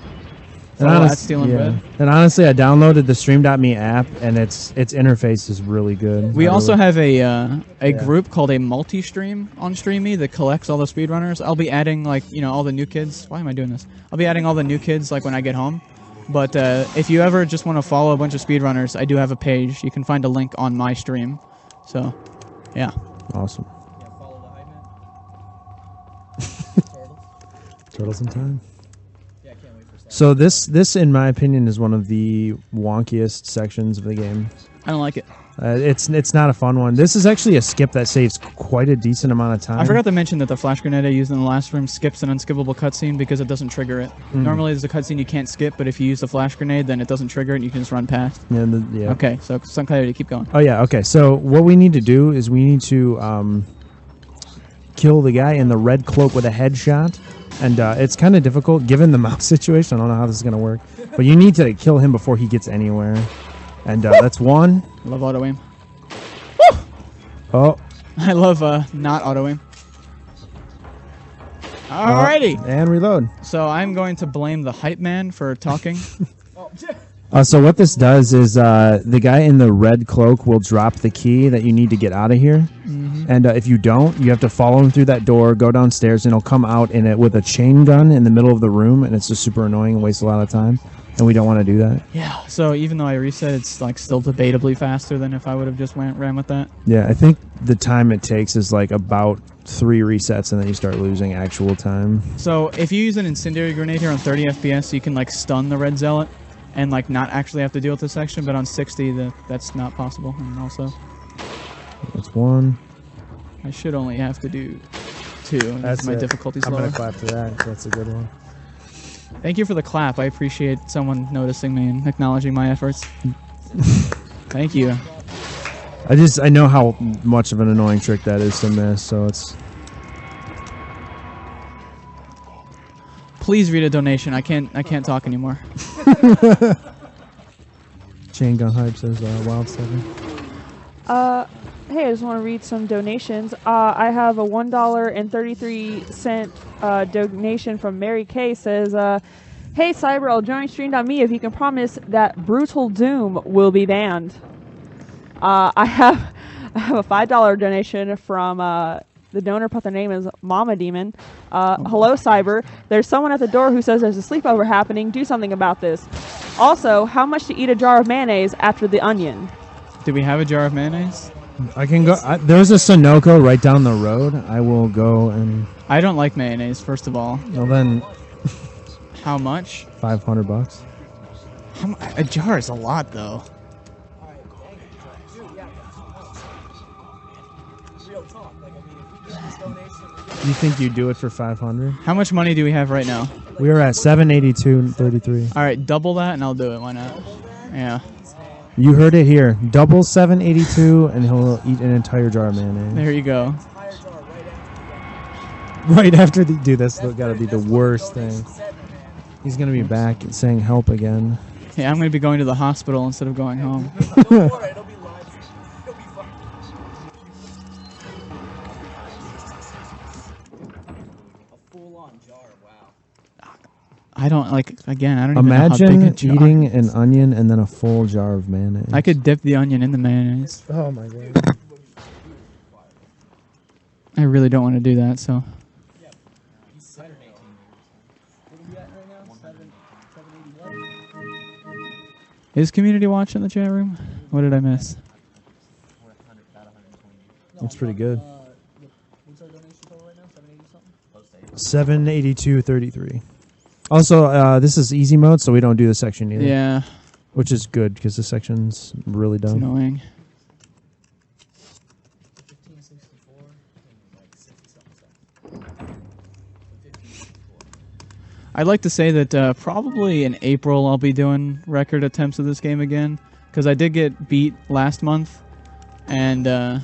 now. Follow at Stealing Bread. And honestly, I downloaded the stream.me app, and its interface is really good. We also have a group called a multi-stream on StreamMe that collects all the speedrunners. I'll be adding, all the new kids. Why am I doing this? I'll be adding all the new kids, when I get home. But if you ever just want to follow a bunch of speedrunners, I do have a page. You can find a link on my stream. So, yeah. Awesome. Yeah, follow the hype man. Turtles in time. Yeah, I can't wait for Saturday. So this, in my opinion, is one of the wonkiest sections of the game. I don't like it. It's not a fun one. This is actually a skip that saves quite a decent amount of time. I forgot to mention that the flash grenade I used in the last room skips an unskippable cutscene because it doesn't trigger it. Normally there's a cutscene you can't skip, but if you use the flash grenade, then it doesn't trigger it and you can just run past. Yeah. Yeah. Okay, so some clarity. Keep going. Oh yeah. Okay. So what we need to do is we need to kill the guy in the red cloak with a headshot, and it's kind of difficult given the mouse situation. I don't know how this is gonna work, but you need to kill him before he gets anywhere, and that's one. Love auto aim. Oh. I love not auto aim. Alrighty. And reload. So I'm going to blame the hype man for talking. So what this does is the guy in the red cloak will drop the key that you need to get out of here. And if you don't, you have to follow him through that door, go downstairs, and he'll come out in it with a chain gun in the middle of the room, and it's just super annoying and wastes a lot of time. And we don't want to do that. Yeah. So even though I reset, it's like still debatably faster than if I would have just ran with that. Yeah, I think the time it takes is like about 3 resets, and then you start losing actual time. So if you use an incendiary grenade here on 30 FPS, you can like stun the red zealot and like not actually have to deal with this section. But on 60, that's not possible. And also, That's one. I should only have to do 2. That's my difficulty's I'm lower. gonna clap for that. That's a good one. Thank you for the clap. I appreciate someone noticing me and acknowledging my efforts. Thank you. I know how much of an annoying trick that is to miss, so it's... Please read a donation. I can't talk anymore. Chain gun hype says Wild 7. Hey, I just want to read some donations. I have a $1.33 donation from Mary Kay. Says, "Hey Cyber, I'll join Stream.me if you can promise that Brutal Doom will be banned." I have a $5 donation from the donor, put their name is Mama Demon. Hello Cyber. There's someone at the door who says there's a sleepover happening. Do something about this. Also, how much to eat a jar of mayonnaise after the onion? Do we have a jar of mayonnaise? I can go... there's a Sunoco right down the road. I will go and... I don't like mayonnaise, first of all. Well then... How much? $500. A jar is a lot, though. You think you'd do it for 500? How much money do we have right now? We are at 782.33. All right, double that and I'll do it. Why not? Yeah. You heard it here. Double 782, and he'll eat an entire jar of mayonnaise. There you go. Right after the... Dude, that's gotta be the worst thing. He's gonna be back and saying help again. Yeah, I'm going to be going to the hospital instead of going home. I don't, like, again, I don't even know how big a Imagine jar eating is. an onion and then a full jar of mayonnaise. I could dip the onion in the mayonnaise. Oh my god. I really don't want to do that, so... Is community watch in the chat room? What did I miss? That's pretty good. 782.33. Also, this is easy mode, so we don't do the section either. Yeah, Which is good, because the section's really it's dumb. annoying. I'd like to say that probably in April I'll be doing record attempts of this game again, because I did get beat last month, and I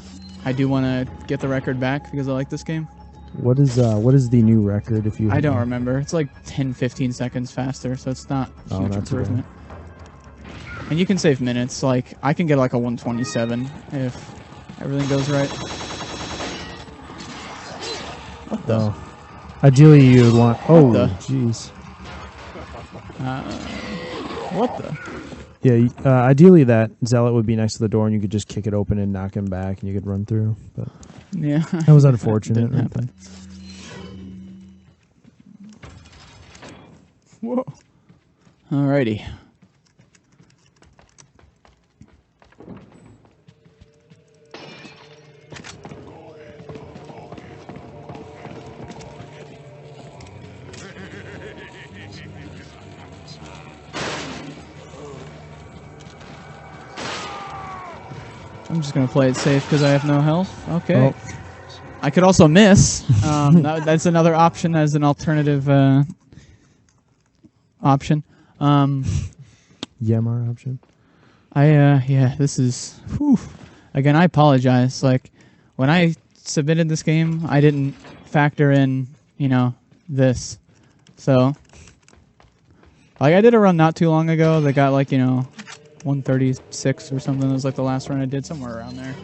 do want to get the record back because I like this game. What is the new record? If you I don't remember. It's like 10-15 seconds faster, so it's not a huge not too improvement. And you can save minutes. Like I can get like a 127 if everything goes right. What the? Oh. Ideally, you would want... Oh, the? jeez. What the? Yeah, ideally that zealot would be next to the door, and you could just kick it open and knock him back, and you could run through. But Yeah. that was unfortunate. Didn't happen. Whoa. Alrighty. I'm just gonna play it safe because I have no health. Okay. Oh. I could also miss. That's another option as an alternative option. Yamar option. Yeah, this is. Whew. Again, I apologize. Like, when I submitted this game, I didn't factor in, this. So, like, I did a run not too long ago that got, like, 136 or something. It was like the last run I did, somewhere around there.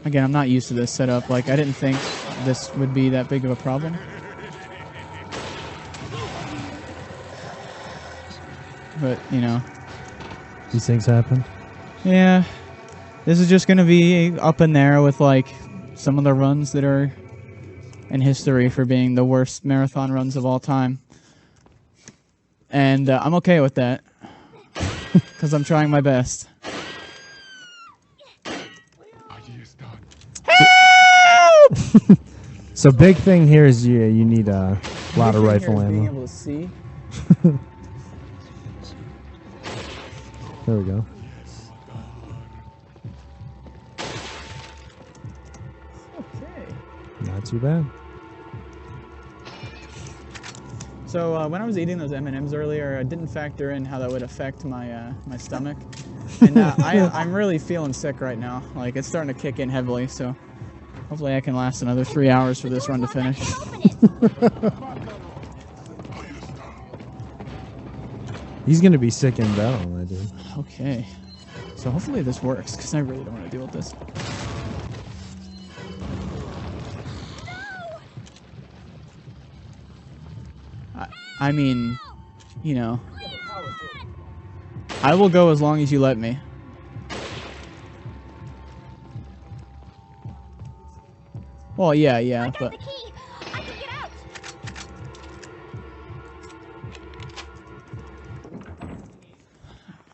Again, I'm not used to this setup. Like, I didn't think this would be that big of a problem. But, These things happen. yeah. This is just going to be up in there with, like, some of the runs that are in history for being the worst marathon runs of all time. And I'm okay with that. Because I'm trying my best. So big thing here is you need a lot of rifle ammo. Being able to see. There we go. Okay. Not too bad. So when I was eating those M&Ms earlier, I didn't factor in how that would affect my my stomach, and I'm really feeling sick right now. Like, it's starting to kick in heavily. So hopefully I can last another 3 hours for this run to finish. He's gonna be sick in battle, my dude. Okay. So hopefully this works, because I really don't want to deal with this. I mean, I will go as long as you let me. Well, yeah, but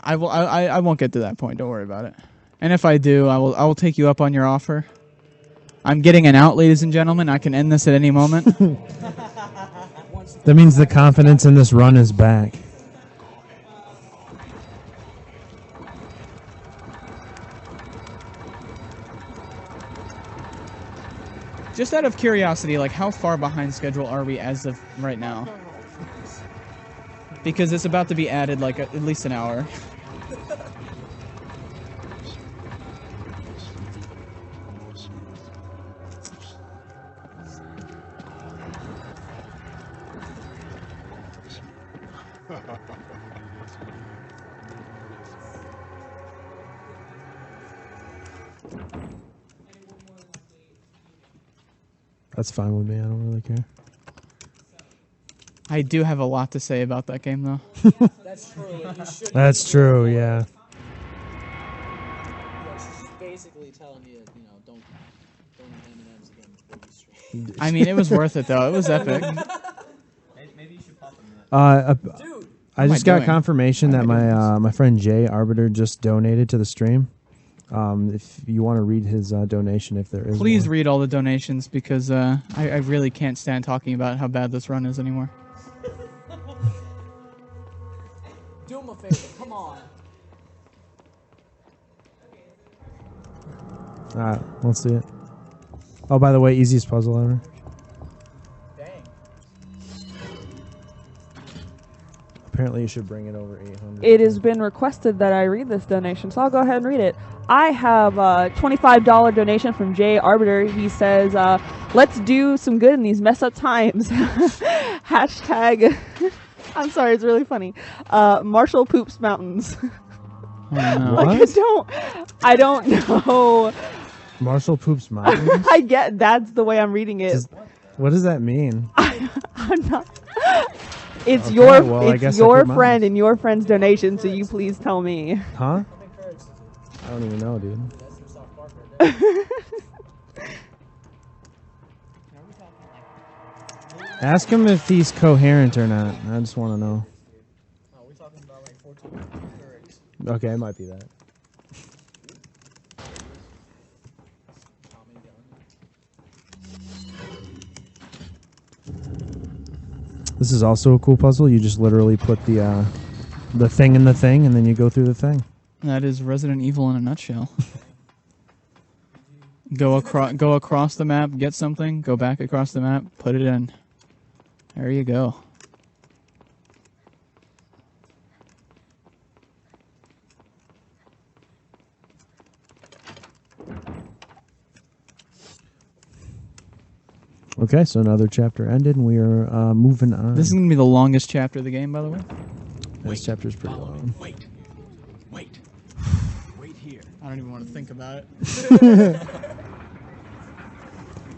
I won't get to that point. Don't worry about it. And if I do, I will take you up on your offer. I'm getting an out, ladies and gentlemen. I can end this at any moment. That means the confidence in this run is back. Just out of curiosity, like, how far behind schedule are we as of right now? Because it's about to be added, like, at least an hour. That's fine with me. I don't really care. I do have a lot to say about that game, though. That's true. You should. That's true. Yeah. She's basically telling you, don't eat M&Ms again before you stream. I mean, it was worth it, though. It was epic. Maybe you should pop them. Dude, I just got confirmation that my friend Jay Arbiter just donated to the stream. If you want to read his donation, if there is Please one. read all the donations, because I really can't stand talking about how bad this run is anymore. Do him a favor. Come on. Alright, let's see it. Oh, by the way, easiest puzzle ever. Dang. Apparently you should bring it over 800. It has been requested that I read this donation, so I'll go ahead and read it. I have a $25 donation from Jay Arbiter. He says, let's do some good in these mess up times. Hashtag, I'm sorry, it's really funny. Marshall Poops Mountains. Like, I don't know. Marshall Poops Mountains? I get that's the way I'm reading it. What does that mean? I'm not. It's Okay, your well, I guess it's I your keep mine. friend and your friend's donation, so you please tell me. Huh? I don't even know, dude. Ask him if he's coherent or not. I just want to know. We're talking about like 14 lyrics. Okay, it might be that. This is also a cool puzzle. You just literally put the the thing in the thing, and then you go through the thing. That is Resident Evil in a nutshell. Go across the map, get something, go back across the map, put it in. There you go. Okay, so another chapter ended, and we are moving on. This is going to be the longest chapter of the game, by the way. This chapter is pretty long. Wait here. I don't even want to think about it.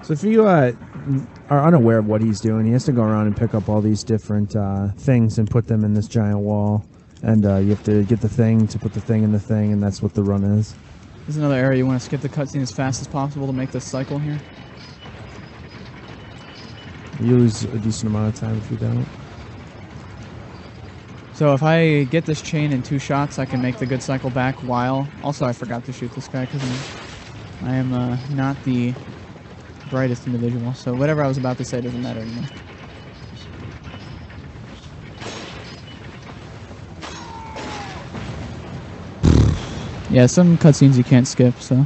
So if you are unaware of what he's doing, he has to go around and pick up all these different things and put them in this giant wall. And you have to get the thing to put the thing in the thing, and that's what the run is. There's another area you want to skip the cutscene as fast as possible to make this cycle here. You lose a decent amount of time if you don't. So if I get this chain in 2 shots, I can make the good cycle back while... Also, I forgot to shoot this guy because I am not the brightest individual. So whatever I was about to say doesn't matter anymore. Yeah, some cutscenes you can't skip, so...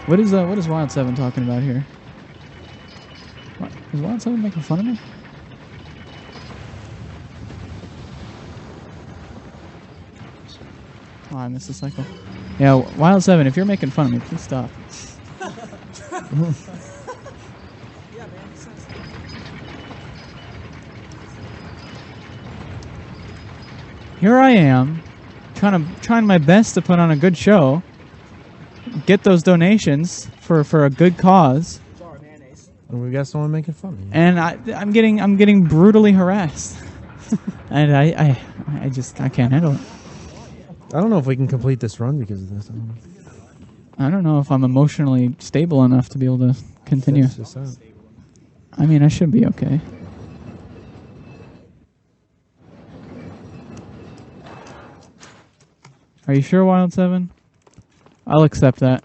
What is Wild 7 talking about here? What, is Wild 7 making fun of me? Oh, I missed the cycle. Yeah, Wild 7, if you're making fun of me, please stop. Here I am, trying my best to put on a good show. Get those donations for a good cause, And we got someone making fun of you. and I'm getting brutally harassed, and I can't handle it. I don't know if we can complete this run because of this. I don't know if I'm emotionally stable enough to be able to continue. Finish this out. I mean, I should be okay. Are you sure, Wild 7? I'll accept that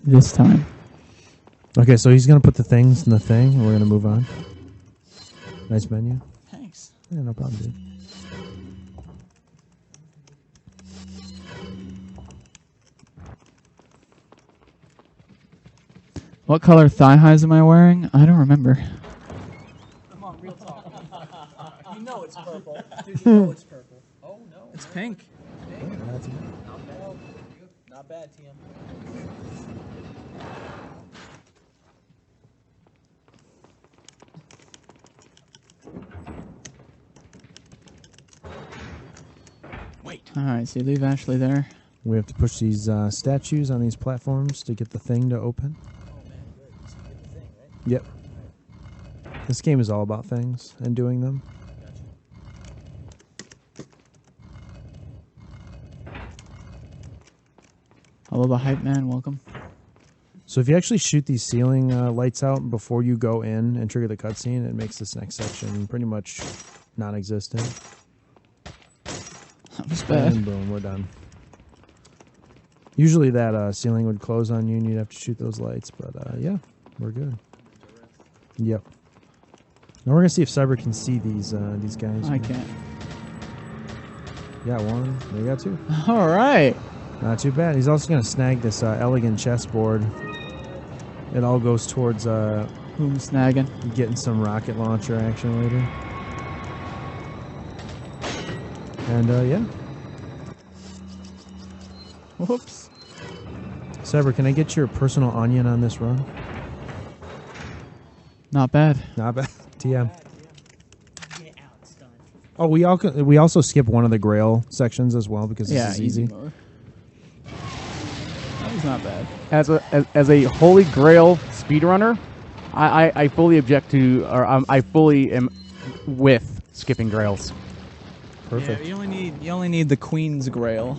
this time. Okay, so he's going to put the things in the thing, and we're going to move on. Nice menu. Thanks. Yeah, no problem, dude. What color thigh highs am I wearing? I don't remember. Come on, real talk. You know it's purple. Dude, you know it's purple. Oh, no. It's pink. Not bad. Not bad, TM. Alright, so you leave Ashley there. We have to push these statues on these platforms to get the thing to open. Oh, man, good. So you get the thing, right? Yep. This game is all about things and doing them. Hello, the hype man. Welcome. So if you actually shoot these ceiling lights out before you go in and trigger the cutscene, it makes this next section pretty much non-existent. That was bad. And boom, we're done. Usually that ceiling would close on you and you'd have to shoot those lights, but yeah, we're good. Yep. Now we're gonna see if Cyber can see these guys. I can't. Yeah, one. We got two. Alright. Not too bad. He's also gonna snag this elegant chessboard. It all goes towards Who's snagging? getting some rocket launcher action later. And yeah. Whoops. Cyber, can I get your personal onion on this run? Not bad. Not bad. TM. Get out, it's done. Oh, we also skip one of the Grail sections as well because Yeah, this is easy. mode. That was not bad. As a holy grail speedrunner, I fully object to, or I fully am with skipping grails. Perfect. Yeah, you only need the Queen's Grail.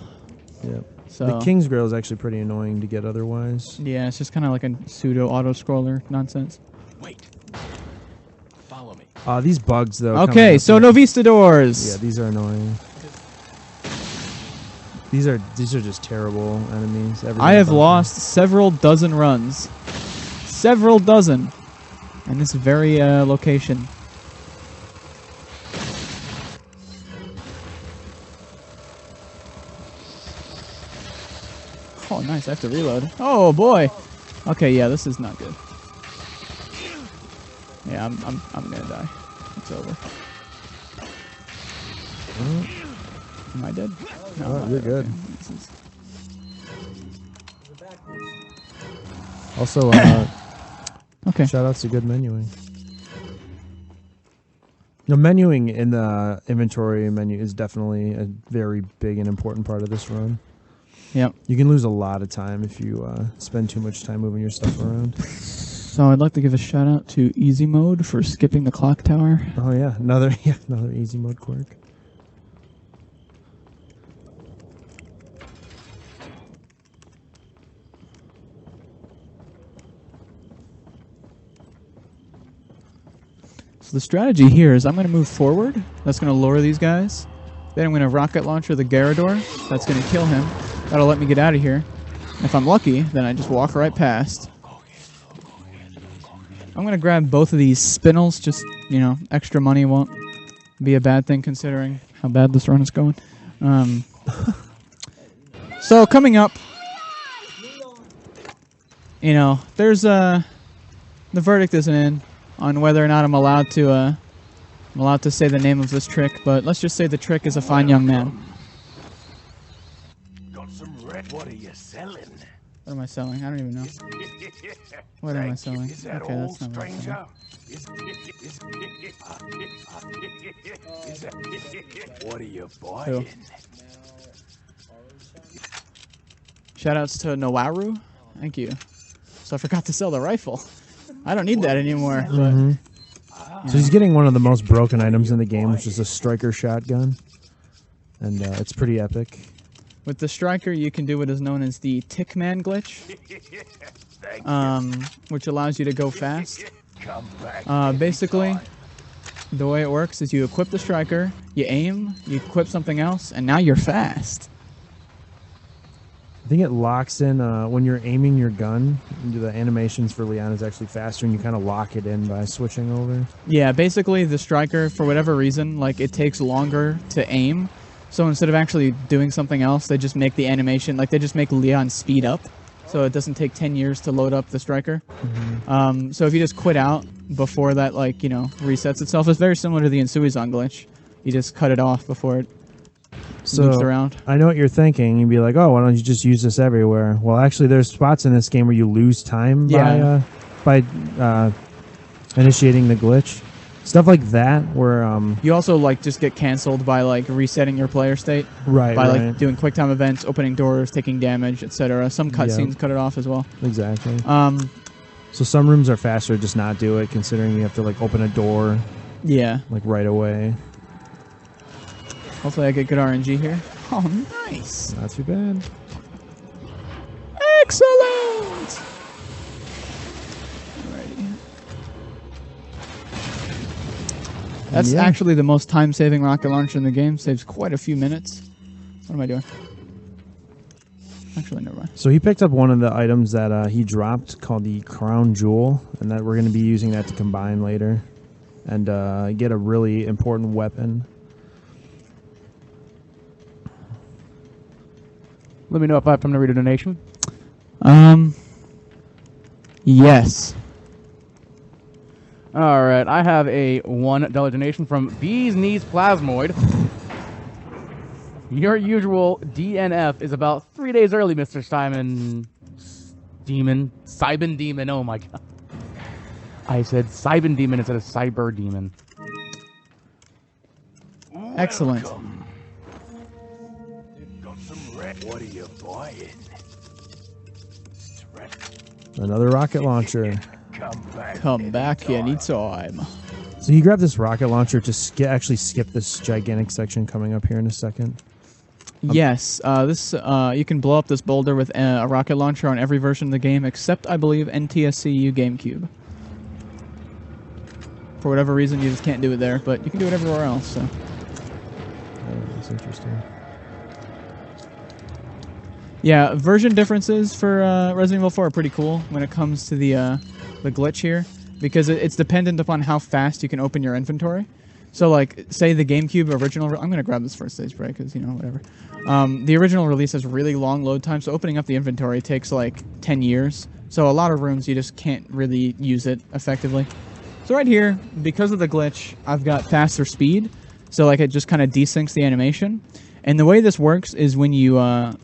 Yep. So The King's Grail is actually pretty annoying to get otherwise. yeah, it's just kind of like a pseudo auto scroller nonsense. Wait. Follow me. These bugs though. Okay, so no Novista doors. Yeah, these are annoying. These are just terrible enemies. I have lost several dozen runs. Several dozen. In this very location. Oh, nice. I have to reload. Oh, boy. Okay, yeah, this is not good. Yeah, I'm gonna die. It's over. Am I dead? No, Oh, I'm not you're dead. good. Okay. This is- Also, Okay. shout outs to good menuing. No, menuing in the inventory menu is definitely a very big and important part of this run. Yep. You can lose a lot of time if you spend too much time moving your stuff around. So I'd like to give a shout out to Easy Mode for skipping the clock tower. Oh yeah, another easy mode quirk. So the strategy here is I'm going to move forward. That's going to lower these guys. Then I'm going to rocket launcher the Garador. That's going to kill him. That'll let me get out of here. And if I'm lucky, then I just walk right past. I'm going to grab both of these spinels. Just, you know, extra money won't be a bad thing considering how bad this run is going. So coming up, you know, there's the verdict isn't in on whether or not I'm allowed to say the name of this trick, but let's just say the trick is a fine young man. Got some red. What are you selling? What am I selling? I don't even know. What am I selling? Is that Okay, all, that's not what I'm selling. stranger? What are you buying? Shoutouts to Nawaru. Thank you. So I forgot to sell the rifle. I don't need that anymore. But So he's getting one of the most broken items in the game, which is a striker shotgun, and it's pretty epic. with the striker, you can do what is known as the Tickman glitch, which allows you to go fast. Basically, the way it works is you equip the striker, you aim, you equip something else, and now you're fast. I think it locks in when you're aiming your gun. The animations for Leon is actually faster, and you kind of lock it in by switching over. Yeah, basically the striker, for whatever reason, like it takes longer to aim. So instead of actually doing something else, they just make the animation, like they just make Leon speed up. So it doesn't take 10 years to load up the striker. Mm-hmm. So if you just quit out before that, like, you know, resets itself, it's very similar to the Insuizan glitch. You just cut it off before it loops around. I know what you're thinking. You'd be like, oh, why don't you just use this everywhere? Well, actually, there's spots in this game where you lose time by initiating the glitch. Stuff like that where... You also, like, just get canceled by, like, resetting your player state. Right, By, right. like, doing quick time events, opening doors, taking damage, etc. Some cutscenes cut it off as well. Exactly. So some rooms are faster to just not do it, considering you have to, like, open a door, Yeah. like, right away. Hopefully I get good RNG here. Oh, nice. Not too bad. Excellent! Alrighty. That's Yeah. actually the most time-saving rocket launcher in the game. Saves quite a few minutes. What am I doing? Actually, never mind. So he picked up one of the items that he dropped called the Crown Jewel, and that we're going to be using that to combine later and get a really important weapon. Let me know if I have time to read a donation. Yes. All right, I have a $1 donation from Bee's Knees Plasmoid. Your usual DNF is about 3 days early, Mr. Cyberdemon. Oh my god. I said Cyberdemon instead of Cyberdemon. Excellent. Got some red. What are you buying? Another rocket launcher. Come back anytime. So he grabbed this rocket launcher to actually skip this gigantic section coming up here in a second. Yes, this you can blow up this boulder with a rocket launcher on every version of the game, except I believe NTSCU GameCube. For whatever reason, you just can't do it there, but you can do it everywhere else. So Oh, that's interesting. Yeah, version differences for Resident Evil 4 are pretty cool when it comes to the glitch here, because it's dependent upon how fast you can open your inventory. So, like, say the GameCube original... I'm going to grab this first stage break, because, you know, whatever. The original release has really long load times, so opening up the inventory takes, like, 10 years. So a lot of rooms, you just can't really use it effectively. So right here, because of the glitch, I've got faster speed. So, like, it just kind of desyncs the animation. And the way this works is when you,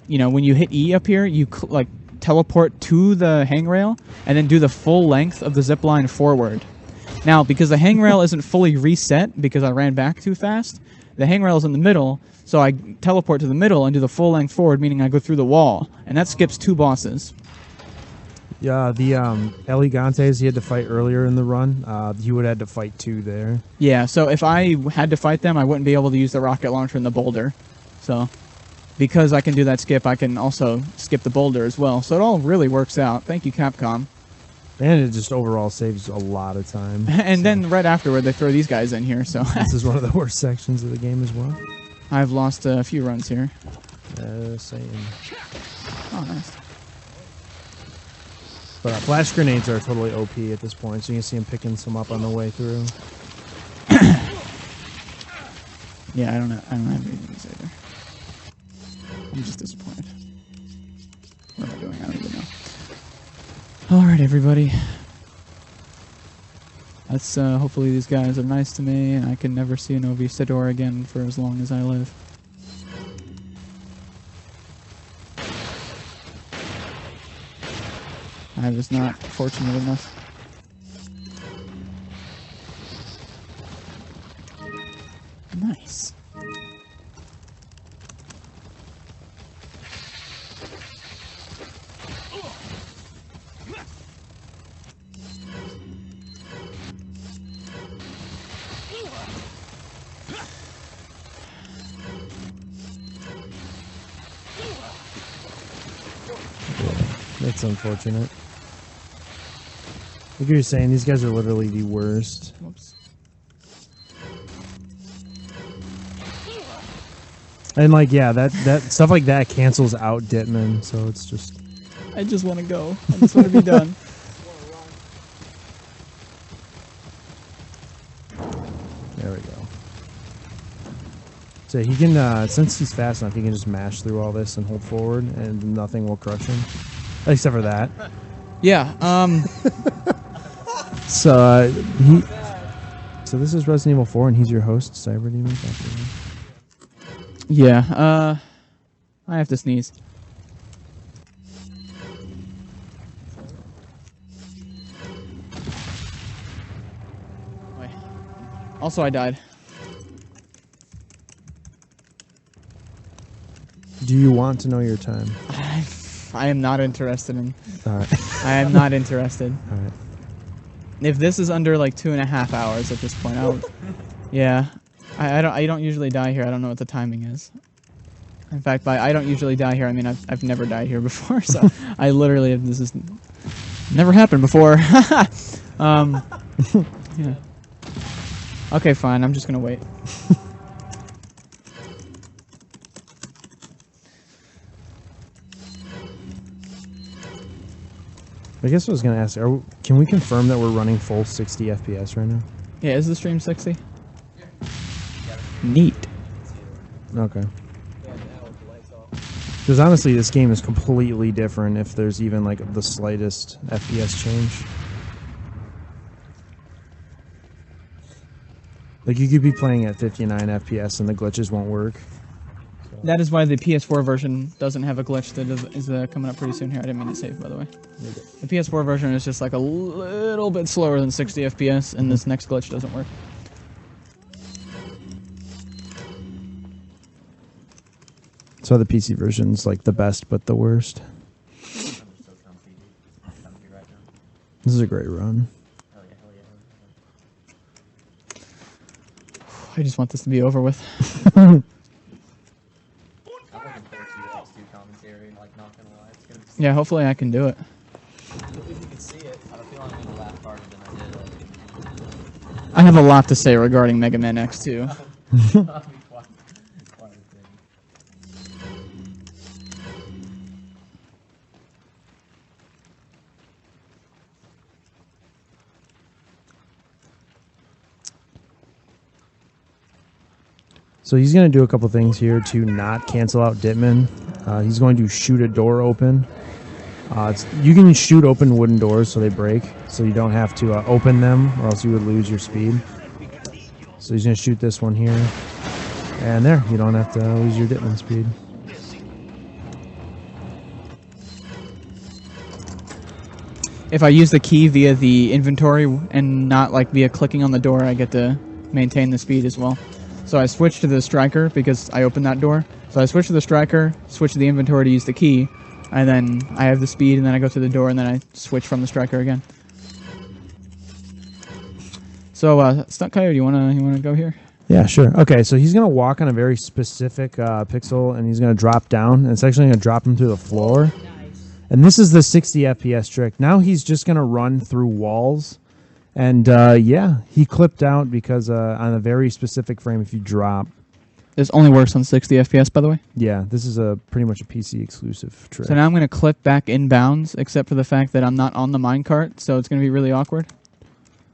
you know, when you hit E up here, you, like, teleport to the hangrail, and then do the full length of the zipline forward. Now, because the hangrail isn't fully reset because I ran back too fast, the hangrail is in the middle, so I teleport to the middle and do the full length forward, meaning I go through the wall, and that skips 2 bosses. Yeah, the Elegantes he had to fight earlier in the run, he would have had to fight 2 there. Yeah, so if I had to fight them, I wouldn't be able to use the rocket launcher and the boulder. So, because I can do that skip, I can also skip the boulder as well. So it all really works out. Thank you, Capcom. And it just overall saves a lot of time. And then right afterward, they throw these guys in here. So this is one of the worst sections of the game as well. I've lost a few runs here. Same. Oh, nice. But flash grenades are totally OP at this point, so you can see him picking some up on the way through. Yeah, I don't have any of these either. I'm just disappointed. What am I doing? I don't even know. Alright, everybody. Let's, hopefully these guys are nice to me, and I can never see an Ovicidor again for as long as I live. I was not fortunate enough. Nice. That's unfortunate. Like you were saying, these guys are literally the worst. Whoops. And like, yeah, that stuff like that cancels out Ditman, so it's just... I just want to go. I just want to be done. There we go. So he can, since he's fast enough, he can just mash through all this and hold forward, and nothing will crush him. Except for that. Yeah, So, so this is Resident Evil 4, and he's your host, Cyberdemon531. Yeah, I have to sneeze. Wait. Also, I died. Do you want to know your time? I am not interested in... Alright. I am not interested. Alright. If this is under like 2.5 hours at this point, I'll... Yeah. I don't usually die here. I don't know what the timing is. In fact, by I don't usually die here, I mean I've never died here before, so I literally this has never happened before. Yeah. Okay, fine. I'm just gonna wait. I guess I was going to ask, can we confirm that we're running full 60 FPS right now? Yeah, is the stream 60? Neat. Okay. Because honestly, this game is completely different if there's even like the slightest FPS change. Like you could be playing at 59 FPS and the glitches won't work. That is why the PS4 version doesn't have a glitch that is coming up pretty soon here. I didn't mean to save, by the way. The PS4 version is just like a little bit slower than 60 FPS, and this next glitch doesn't work. So the PC version's like the best but the worst. This is a great run. I just want this to be over with. Yeah, hopefully I can do it. If you could see it, I feel like I'm going to laugh harder than I did. I have a lot to say regarding Mega Man X2. So he's going to do a couple things here to not cancel out Ditman. He's going to shoot a door open. You can shoot open wooden doors so they break, so you don't have to open them, or else you would lose your speed. So he's going to shoot this one here. And there, you don't have to lose your Ditman speed. If I use the key via the inventory and not like via clicking on the door, I get to maintain the speed as well. So I switched to the striker because I opened that door. So I switched to the striker, switch to the inventory to use the key, and then I have the speed, and then I go to the door, and then I switch from the striker again. So, Stunt Coyote, you wanna go here? Yeah, sure. Okay, so he's going to walk on a very specific pixel, and he's going to drop down, and it's actually going to drop him through the floor. And this is the 60 FPS trick. Now he's just going to run through walls. And, yeah, he clipped out because on a very specific frame, if you drop. This only works on 60 FPS, by the way. Yeah, this is pretty much a PC exclusive trick. So now I'm going to clip back inbounds, except for the fact that I'm not on the minecart, so it's going to be really awkward.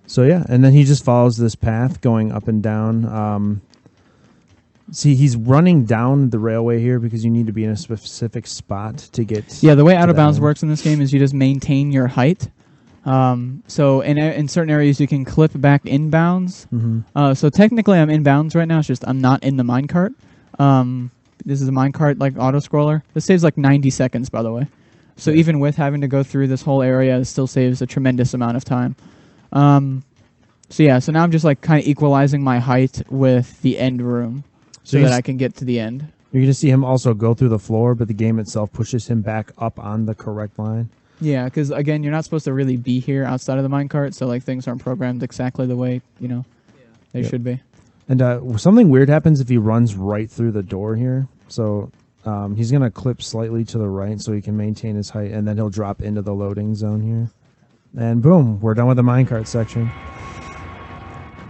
So, yeah, and then he just follows this path going up and down. See, he's running down the railway here because you need to be in a specific spot to get. Yeah, the way out of bounds works in this game is you just maintain your height. So in certain areas you can clip back inbounds. Mm-hmm. So technically I'm inbounds right now. It's just I'm not in the minecart. This is a minecart like auto scroller. This saves like 90 seconds, by the way. So even with having to go through this whole area, it still saves a tremendous amount of time. So yeah, so now I'm just like kind of equalizing my height with the end room. So that I can get to the end. You're going to see him also go through the floor, but the game itself pushes him back up on the correct line. Yeah, because, again, you're not supposed to really be here outside of the minecart, so, like, things aren't programmed exactly the way, they should be. And something weird happens if he runs right through the door here. So he's going to clip slightly to the right so he can maintain his height, and then he'll drop into the loading zone here. And boom, we're done with the minecart section.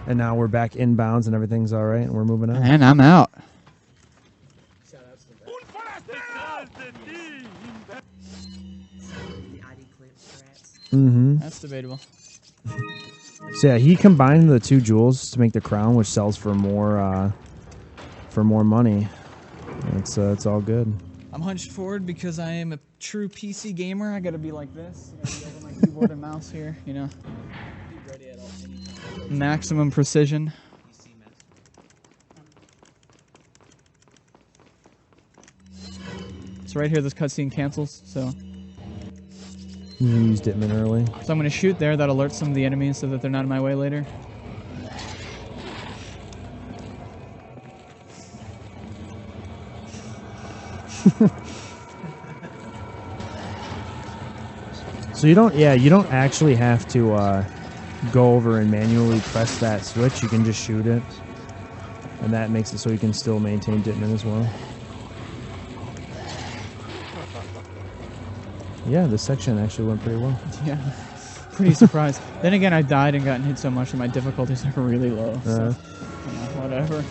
And now we're back inbounds and everything's all right, and we're moving on. And I'm out. Mm-hmm. That's debatable. So yeah, he combined the two jewels to make the crown, which sells for more money. It's all good. I'm hunched forward because I am a true PC gamer. I gotta be like this. I gotta be over my keyboard and mouse here, Be ready at all anytime. Maximum precision. So right here, this cutscene cancels. So You used Ditman early. I'm gonna shoot there. That alerts some of the enemies so that they're not in my way later. So you don't actually have to go over and manually press that switch. You can just shoot it, and that makes it so you can still maintain Ditman as well. Yeah, this section actually went pretty well. Yeah, pretty surprised. Then again, I died and gotten hit so much that my difficulties are really low. So, whatever.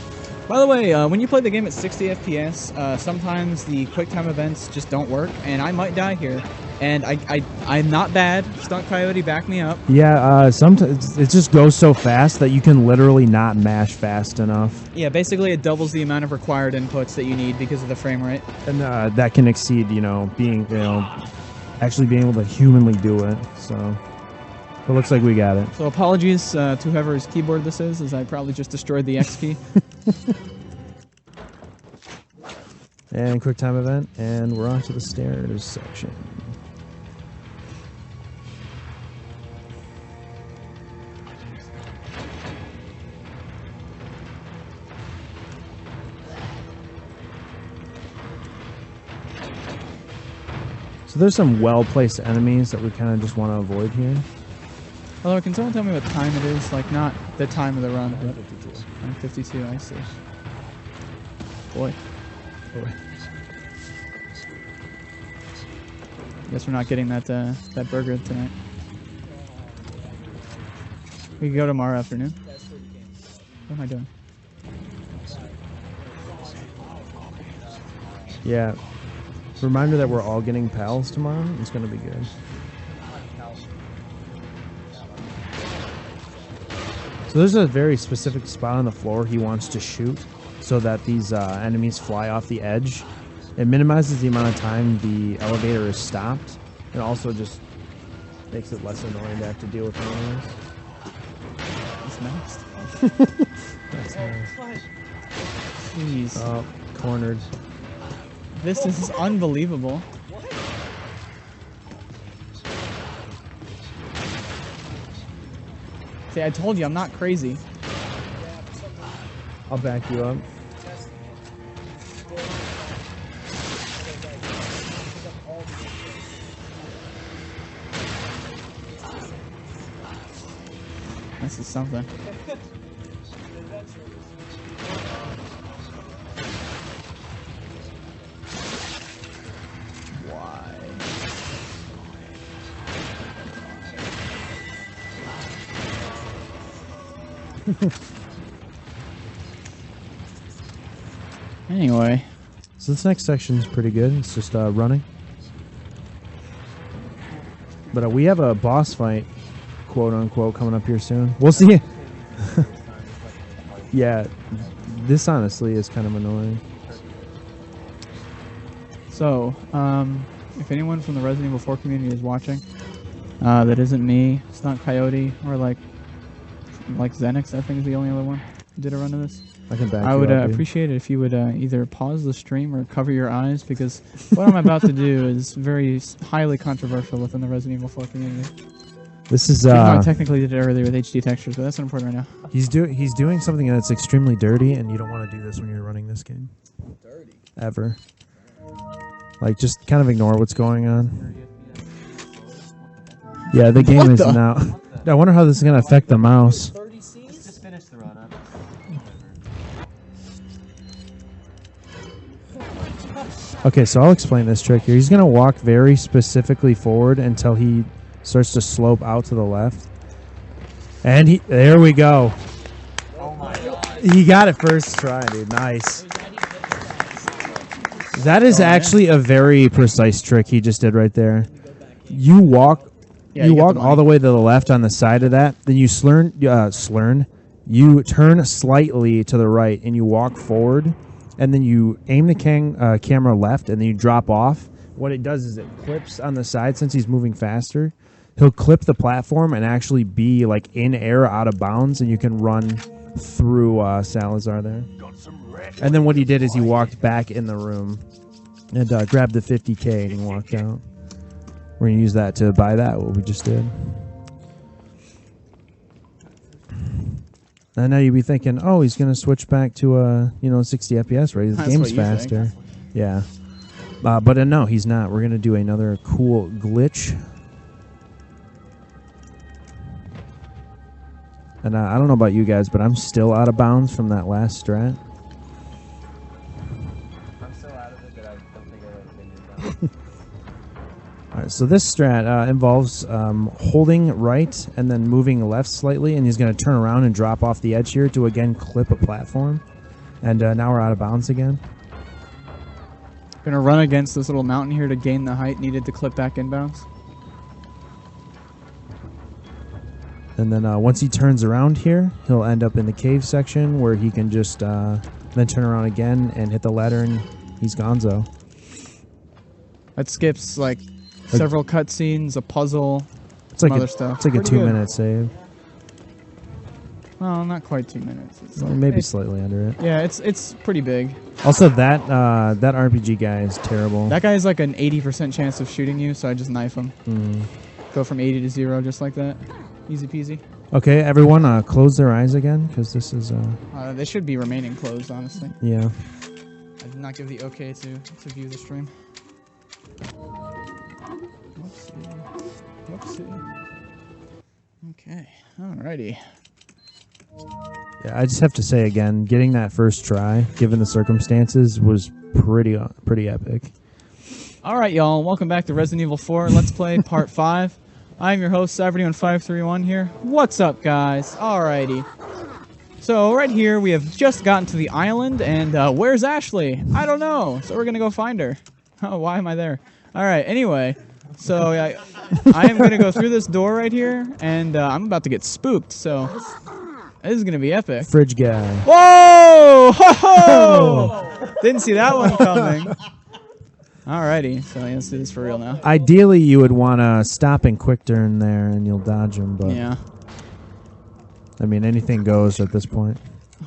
By the way, when you play the game at 60 FPS, sometimes the QuickTime events just don't work, and I might die here. And I'm not bad. Stunt Coyote, back me up. Yeah, sometimes it just goes so fast that you can literally not mash fast enough. Yeah, basically it doubles the amount of required inputs that you need because of the frame rate. And that can exceed, actually being able to humanly do it. So it looks like we got it. So apologies to whoever's keyboard this is, as I probably just destroyed the X key. And QuickTime event, and we're on to the stairs section. So there's some well-placed enemies that we kind of just want to avoid here. Although, can someone tell me what time it is? Like, not the time of the run, but 52, I see. Boy. Guess we're not getting that burger tonight. We can go tomorrow afternoon. What am I doing? Yeah. Reminder that we're all getting pals tomorrow. It's going to be good. So there's a very specific spot on the floor he wants to shoot. so that these enemies fly off the edge. It minimizes the amount of time the elevator is stopped, and also just makes it less annoying to have to deal with enemies. It's nice. That's nice. Jeez. Oh, cornered. This is unbelievable. See, I told you I'm not crazy. I'll back you up. This is something. Why? Anyway. So this next section is pretty good. It's just running. But we have a boss fight, quote unquote, coming up here soon. We'll see. Yeah, this honestly is kind of annoying. So, if anyone from the Resident Evil 4 community is watching, that isn't me, it's not Coyote, or like Xenix, I think is the only other one who did a run of this. I can back I you would up, dude. appreciate it if you would either pause the stream or cover your eyes, because what I'm about to do is very highly controversial within the Resident Evil 4 community. This is Even though I technically did it earlier with HD textures, but that's not important right now. he's doing something that's extremely dirty, and you don't want to do this when you're running this game. Dirty. Ever. Like, just kind of ignore what's going on. Yeah, the game What is the- now. I wonder how this is going to affect the mouse. 30 Cs? Just finish the run up. Okay, so I'll explain this trick here. He's going to walk very specifically forward until he starts to slope out to the left. And there we go. Oh my god. He got it first try, dude. Nice. That is actually a very precise trick he just did right there. You walk Yeah, you you get walk the all money. the way to the left on the side of that, then you you turn slightly to the right and you walk forward, and then you aim the camera left, and then you drop off. What it does is it clips on the side. Since he's moving faster, he'll clip the platform and actually be like in air out of bounds, and you can run through Salazar there. And then what he did is he walked back in the room and grabbed the 50K and he walked out. We're going to use that to buy that, what we just did. And now you'd be thinking, oh, he's going to switch back to 60 FPS, right? The That's game's what you faster. think. Yeah. But no, he's not. We're going to do another cool glitch. And I don't know about you guys, but I'm still out of bounds from that last strat. I'm so out of it that I don't think I've ever been here. All right, so this strat involves holding right and then moving left slightly, and he's going to turn around and drop off the edge here to again clip a platform. And now we're out of bounds again. Gonna run against this little mountain here to gain the height needed to clip back inbounds. And then once he turns around here, he'll end up in the cave section where he can just then turn around again and hit the ladder, and he's gonzo. That skips like several cutscenes, a puzzle, It's some like other a, stuff. It's like a Pretty good. 2-minute save. Well, not quite 2 minutes. It's like, Maybe it's- slightly under it. Yeah, it's pretty big. Also, that RPG guy is terrible. That guy's like an 80% chance of shooting you, so I just knife him. Mm. Go from 80 to 0 just like that. Easy peasy. Okay, everyone, close their eyes again, because this is They should be remaining closed, honestly. yeah. I did not give the okay to view the stream. Whoopsie. Whoopsie. Okay, alrighty. Yeah, I just have to say again, getting that first try, given the circumstances, was pretty epic. All right, y'all. Welcome back to Resident Evil 4 Let's Play Part 5. I'm your host, Cyberdemon531 here. What's up, guys? Alrighty. So, right here, we have just gotten to the island, and where's Ashley? I don't know. So, we're going to go find her. Oh, why am I there? All right, anyway. So, I am going to go through this door right here, and I'm about to get spooked. So, This is gonna be epic. Fridge guy. Whoa! Ho, ho! Didn't see that one coming. Alrighty, so let's do this for real now. Ideally, you would want to stop and quick turn there, and you'll dodge him. But Yeah. I mean, anything goes at this point.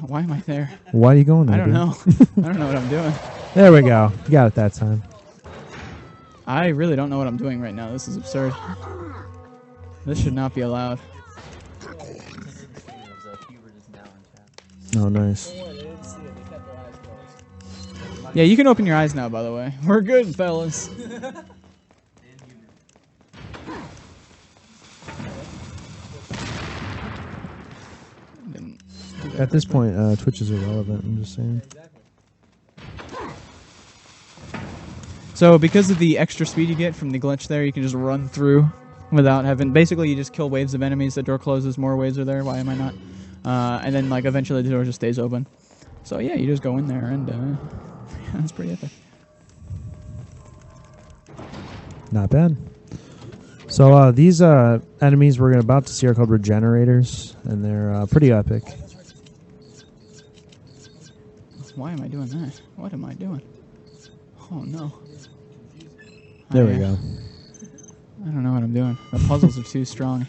Why am I there? Why are you going there? I don't dude? know. I don't know what I'm doing. There we go. You got it that time. I really don't know what I'm doing right now. This is absurd. This should not be allowed. Oh, nice. Yeah, you can open your eyes now, by the way. We're good, fellas. At this point, Twitch is irrelevant. I'm just saying. So because of the extra speed you get from the glitch there, you can just run through without having... Basically, you just kill waves of enemies. The door closes, more waves are there. Why am I not? And then, like, eventually the door just stays open. So, yeah, you just go in there, and yeah, that's pretty epic. Not bad. So these enemies we're about to see are called regenerators, and they're pretty epic. Why am I doing that? What am I doing? Oh, no. There we go. I don't know what I'm doing. The puzzles are too strong.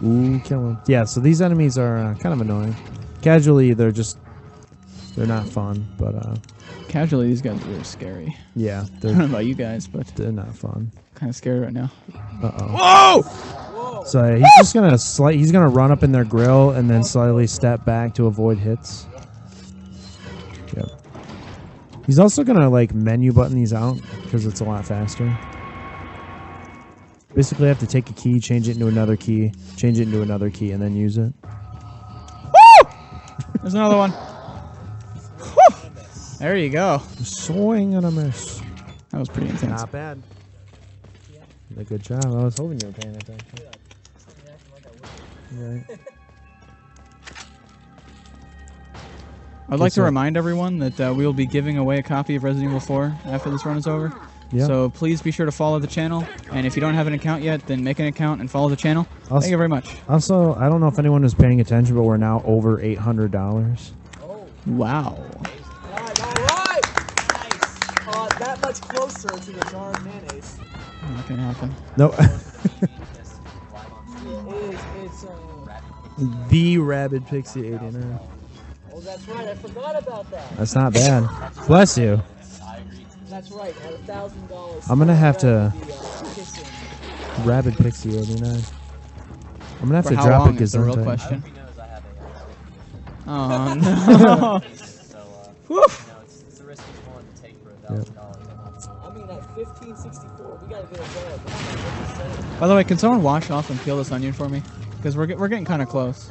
Ooh, kill him. Yeah, so these enemies are kind of annoying. Casually, they're not fun, but Casually, these guys are really scary. yeah, I don't know about you guys, but they're not fun. kind of scared right now. Uh-oh. Whoa! So he's just gonna he's gonna run up in their grill and then slightly step back to avoid hits. Yep. He's also gonna like menu button these out because it's a lot faster. Basically, I have to take a key, change it into another key, change it into another key, and then use it. Woo! There's another one. Woo! There you go. Swing and a miss. That was pretty intense. Not bad. Did a good job. I was hoping you were paying attention. Right. I'd like to remind everyone that we will be giving away a copy of Resident Evil 4 after this run is over. Yeah. So please be sure to follow the channel. And if you don't have an account yet, then make an account and follow the channel. Also, Thank you very much. Also, I don't know if anyone was paying attention, but we're now over $800. Wow. Alright! Nice! That much closer to the jar of mayonnaise. Not gonna happen. No. It's The Rabid Pixie 89. oh, that's right. I forgot about that. That's not bad. Bless you. That's right. At $1,000. I'm gonna have to Rabid Pixie 89. I'm gonna have For to how drop long a is the real gesundheit. question? Oh no! Woo! It's a risk he's willing to take for $1,000. I mean, at 1564, we gotta get a jar. By the way, can someone wash off and peel this onion for me? Because we're getting kind of close.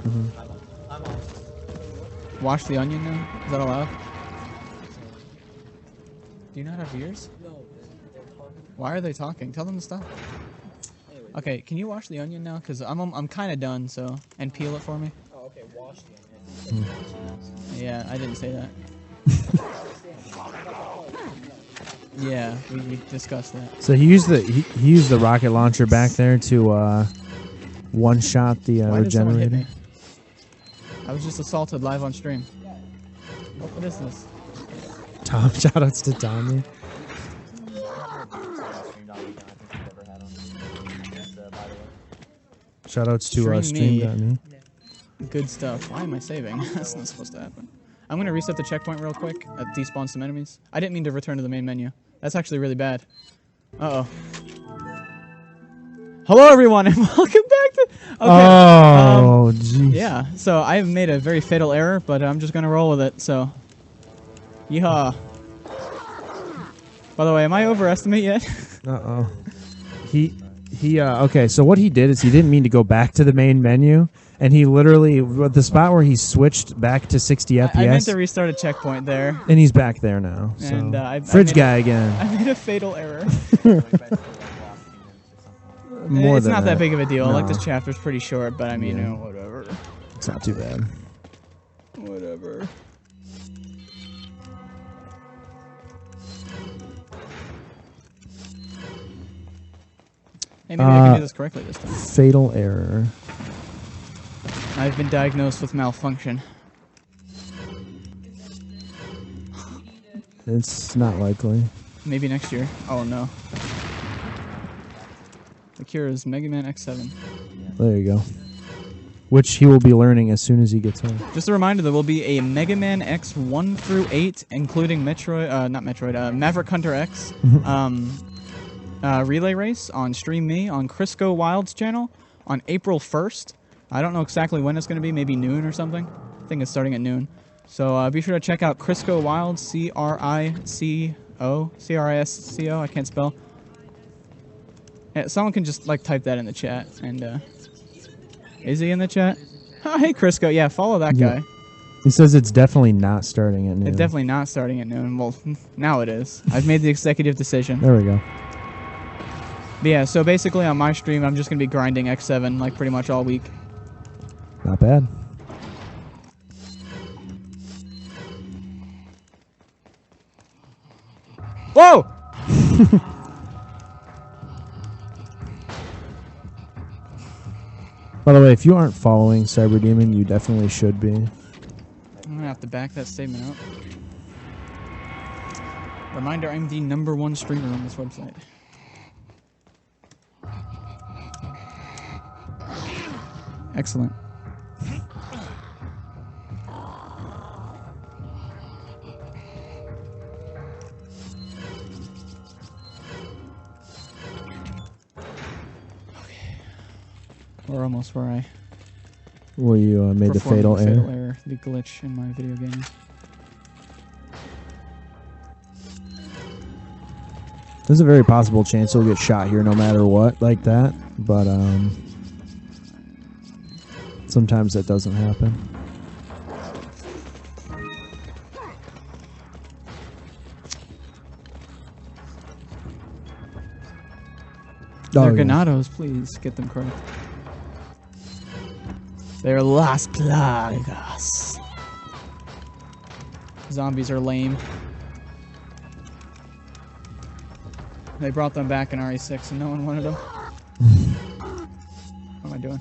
Wash the onion now? Is that allowed? Do you not have ears? No, they're talking. Why are they talking? Tell them to stop. Okay, can you wash the onion now? Because I'm kind of done. So and peel it for me. Oh, okay. Wash the onion. Yeah, I didn't say that. Yeah, we discussed that. So he used the rocket launcher back there to one shot the Why did someone hit regenerator. me? I was just assaulted live on stream. What is this? Tom, shoutouts to Tommy. Shoutouts to stream.me. Good stuff. Why am I saving? That's not supposed to happen. I'm going to reset the checkpoint real quick. That despawns some enemies. I didn't mean to return to the main menu. That's actually really bad. Uh-oh. Hello, everyone, and welcome back to... Okay. Oh, jeez. Yeah, so I have made a very fatal error, but I'm just going to roll with it, so... Yeehaw. By the way, am I overestimate yet? Uh-oh. Okay, so what he did is he didn't mean to go back to the main menu, and he literally, the spot where he switched back to 60 FPS, I meant to restart a checkpoint there. and he's back there now. So. And, Fridge guy again. I made a fatal error. More it's than not that big of a deal. No. Like, this chapter's pretty short, but I mean, Yeah. whatever. It's not too bad. Whatever. Hey, maybe I can do this correctly this time. Fatal error. I've been diagnosed with malfunction. It's not likely. Maybe next year. Oh no. The cure is Mega Man X7. There you go. Which he will be learning as soon as he gets home. Just a reminder, there will be a Mega Man X 1 through 8, including Maverick Hunter X, relay race on Stream Me on Crisco Wild's channel on April 1st. I don't know exactly when it's going to be, maybe noon or something. I think it's starting at noon. So be sure to check out Crisco Wild, C-R-I-S-C-O, I can't spell. Yeah, someone can just like type that in the chat. And is he in the chat? Oh, hey Crisco, yeah, follow that guy. He says it's definitely not starting at noon. It's definitely not starting at noon. Well, now it is. I've made the executive decision. There we go. But yeah, so basically on my stream, I'm just going to be grinding X7 like pretty much all week. Not bad. Whoa! By the way, if you aren't following Cyberdemon, you definitely should be. I'm going to have to back that statement up. Reminder, I'm the #1 streamer on this website. Excellent. We're almost where I Where you made the fatal error. The glitch in my video game. There's a very possible chance he'll get shot here no matter what, like that. But sometimes that doesn't happen. They're Ganados, please get them correct. They're Las Plagas. Zombies are lame. They brought them back in RE6 and no one wanted them. What am I doing?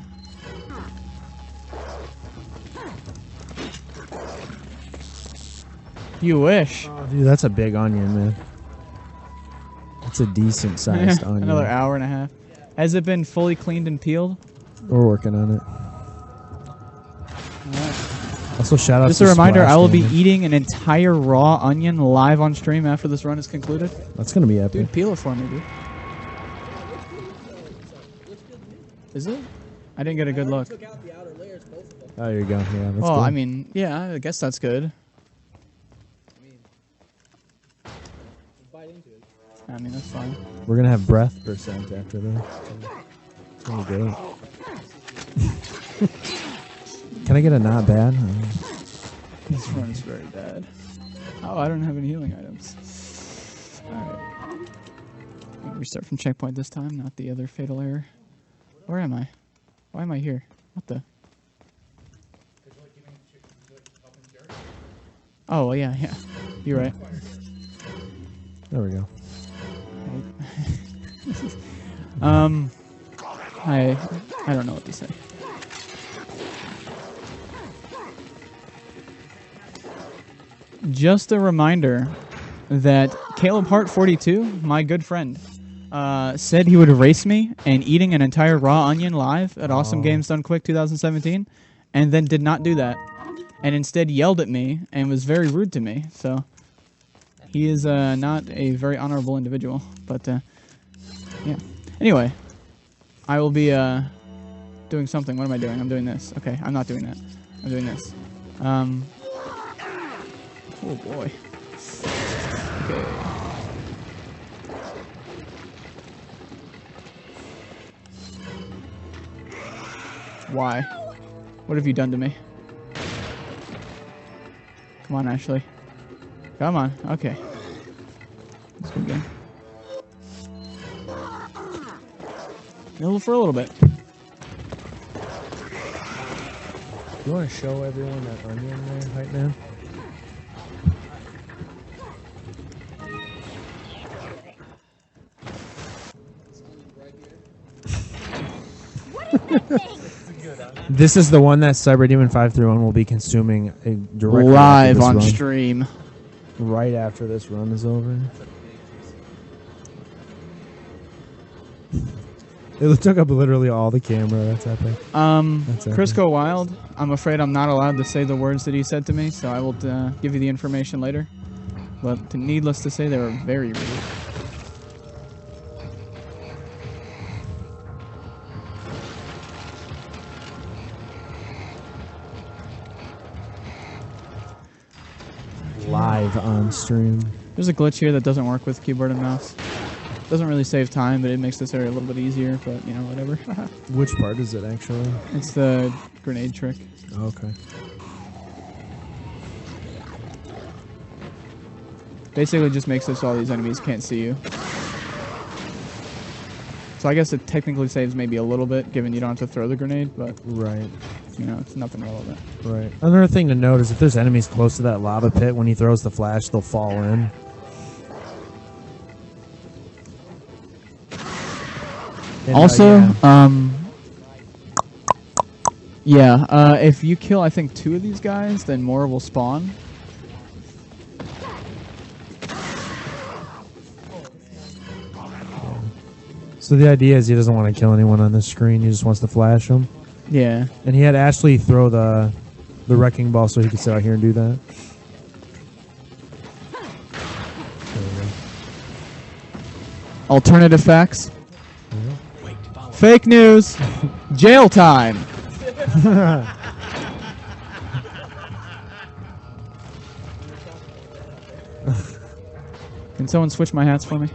You wish. Oh, dude, that's a big onion, man. That's a decent sized onion. Another hour and a half. Has it been fully cleaned and peeled? We're working on it. Also, shout out Just to a reminder, Splash I will be Gaming. eating an entire raw onion live on stream after this run is concluded. That's going to be epic. Dude, peel it for me, dude. Is it? I didn't get a good look. Oh, there you go. Yeah, that's Well, good. I mean, yeah, I guess that's good. I mean, that's fine. We're going to have breath percent after this. It's going to be great. Can I get a not bad? This run's very bad. Oh, I don't have any healing items. Alright. Restart from checkpoint this time, not the other fatal error. Where am I? Why am I here? What the? Oh, well, yeah. You're right. There we go. I don't know what to say. Just a reminder that Caleb Hart 42, my good friend, said he would race me and eating an entire raw onion live at Awesome Games Done Quick 2017, and then did not do that, and instead yelled at me and was very rude to me. So he is not a very honorable individual. But yeah. Anyway, I will be doing something. What am I doing? I'm doing this. Okay, I'm not doing that. I'm doing this. Oh boy. Okay. Why? What have you done to me? Come on, Ashley. Come on. Okay. Let's go again. For a little bit. You want to show everyone that onion there, Hype Man? This is the one that Cyberdemon531 will be consuming directly live after this on run. stream. Right after this run is over. It took up literally all the camera. That's epic. That's epic. Crisco Wild, I'm afraid I'm not allowed to say the words that he said to me, so I will give you the information later. But needless to say, they were very rude. Live on stream. There's a glitch here that doesn't work with keyboard and mouse. Doesn't really save time, but it makes this area a little bit easier, but, you know, whatever. Which part is it, actually? It's the grenade trick. Okay. Basically just makes it so all these enemies can't see you. So I guess it technically saves maybe a little bit, given you don't have to throw the grenade, but... Right. You know, it's nothing relevant. Right. Another thing to note is if there's enemies close to that lava pit, when he throws the flash, they'll fall in. And, also, if you kill, I think, 2 of these guys, then more will spawn. So the idea is he doesn't want to kill anyone on this screen. He just wants to flash them. Yeah. And he had Ashley throw the wrecking ball so he could sit out here and do that. Alternative facts. Fake news. Jail time. Can someone switch my hats for me?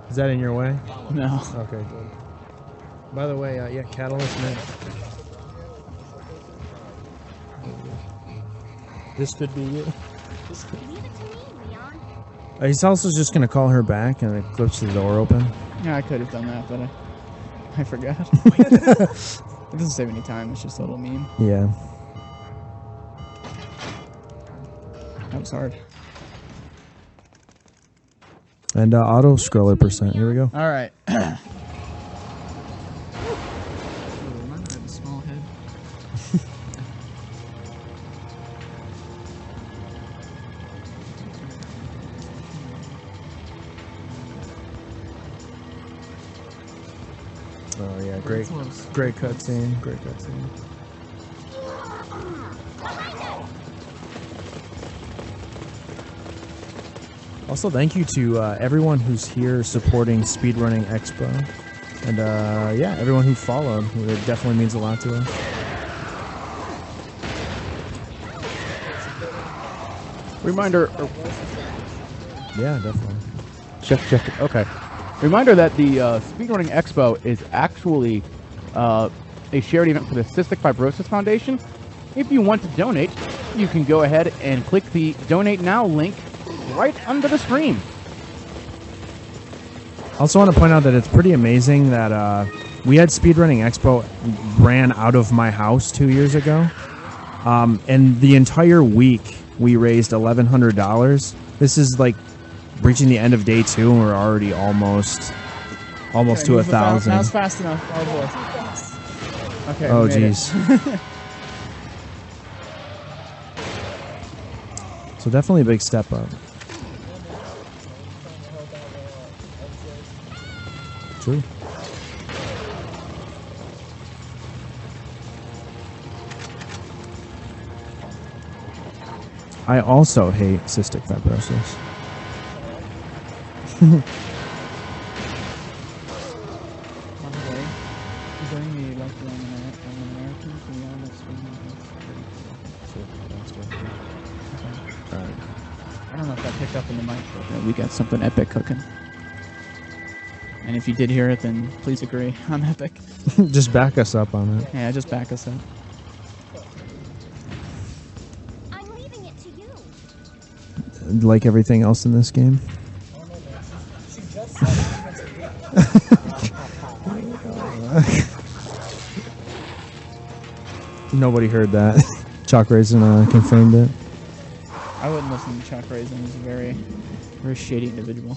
Is that in your way? No. Okay, good. By the way, yeah, Catalyst next. This could be you. He's also just going to call her back and it clips the door open. Yeah, I could have done that, but I forgot. It doesn't save any time. It's just a little meme. Yeah. That was hard. And auto scroller percent. Here we go. All right. Remind me of a small head. Oh yeah, great cutscene. Great cutscene. Also, thank you to everyone who's here supporting Speedrunning Expo. And yeah, everyone who followed. It definitely means a lot to us. Reminder. Yeah, definitely. Check. Okay. Reminder that the Speedrunning Expo is actually a charity event for the Cystic Fibrosis Foundation. If you want to donate, you can go ahead and click the Donate Now link right under the stream. Also want to point out that it's pretty amazing that we had Speedrunning Expo ran out of my house 2 years ago. And the entire week we raised $1,100. This is like reaching the end of day 2 and we're already almost to 1,000. That was fast enough. Oh boy. Okay. Oh jeez. So definitely a big step up. True. I also hate cystic fibrosis. I don't know if that picked up in the mic, but we got something epic cooking. And if you did hear it, then please agree. I'm epic. Just back us up on it. Yeah, just back us up. I'm leaving it to you. Like everything else in this game. Nobody heard that. Chalk Raisin confirmed it. I wouldn't listen to Chuck Raisin. He's a very, very shady individual.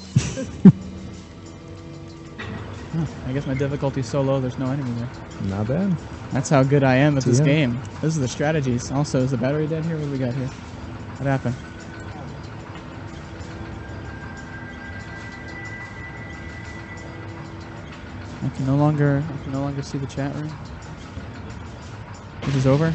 Huh, I guess my difficulty's so low there's no enemy there. Not bad. That's how good I am at this Yeah. game. Those are the strategies. Also, is the battery dead here? What do we got here? What happened? I can no longer see the chat room. This is over.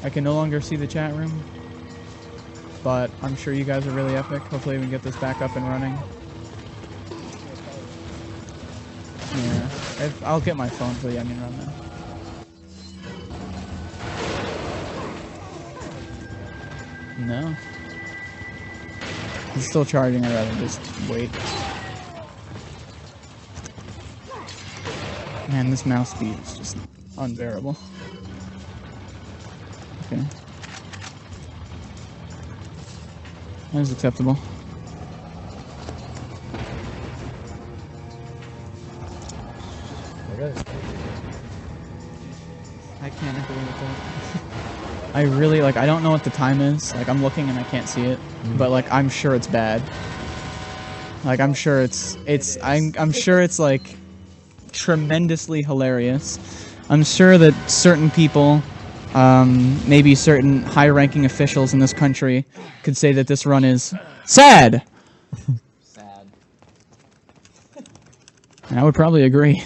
I can no longer see the chat room, but I'm sure you guys are really epic. Hopefully we can get this back up and running. Yeah, I'll get my phone for the onion run then. No. It's still charging, I'd rather just wait. Man, this mouse speed is just unbearable. Okay. That is acceptable. I can't agree with that. I really, like, I don't know what the time is. Like, I'm looking and I can't see it. But, like, I'm sure it's bad. Like, I'm sure I'm sure it's, like, tremendously hilarious. I'm sure that certain people, maybe certain high-ranking officials in this country could say that this run is sad. Sad. And I would probably agree.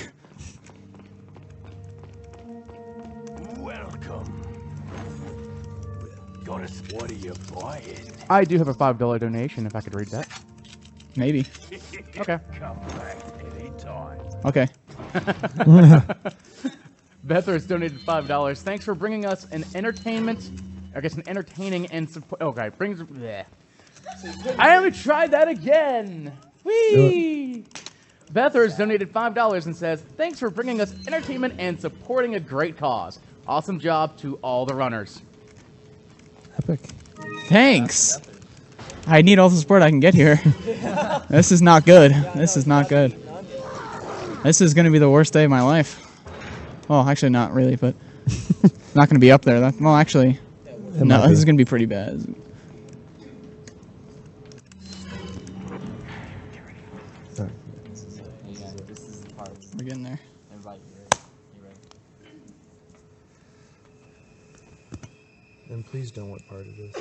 Welcome. What are you buying? I do have a $5 donation if I could read that. Maybe. Okay. Come back anytime. Okay. Bether has donated $5. Thanks for bringing us an entertaining and support. Okay, brings. Bleh. I haven't tried that again. Whee! Bether has donated $5 and says, "Thanks for bringing us entertainment and supporting a great cause. Awesome job to all the runners." Epic. Thanks. I need all the support I can get here. This is not good. This is not good. This is going to be the worst day of my life. Well, actually not really, but not going to be up there. Well, actually, no, this is going to be pretty bad. Sorry. Yeah, this is the part. We're getting there. Everybody, you ready? And please know what part it is.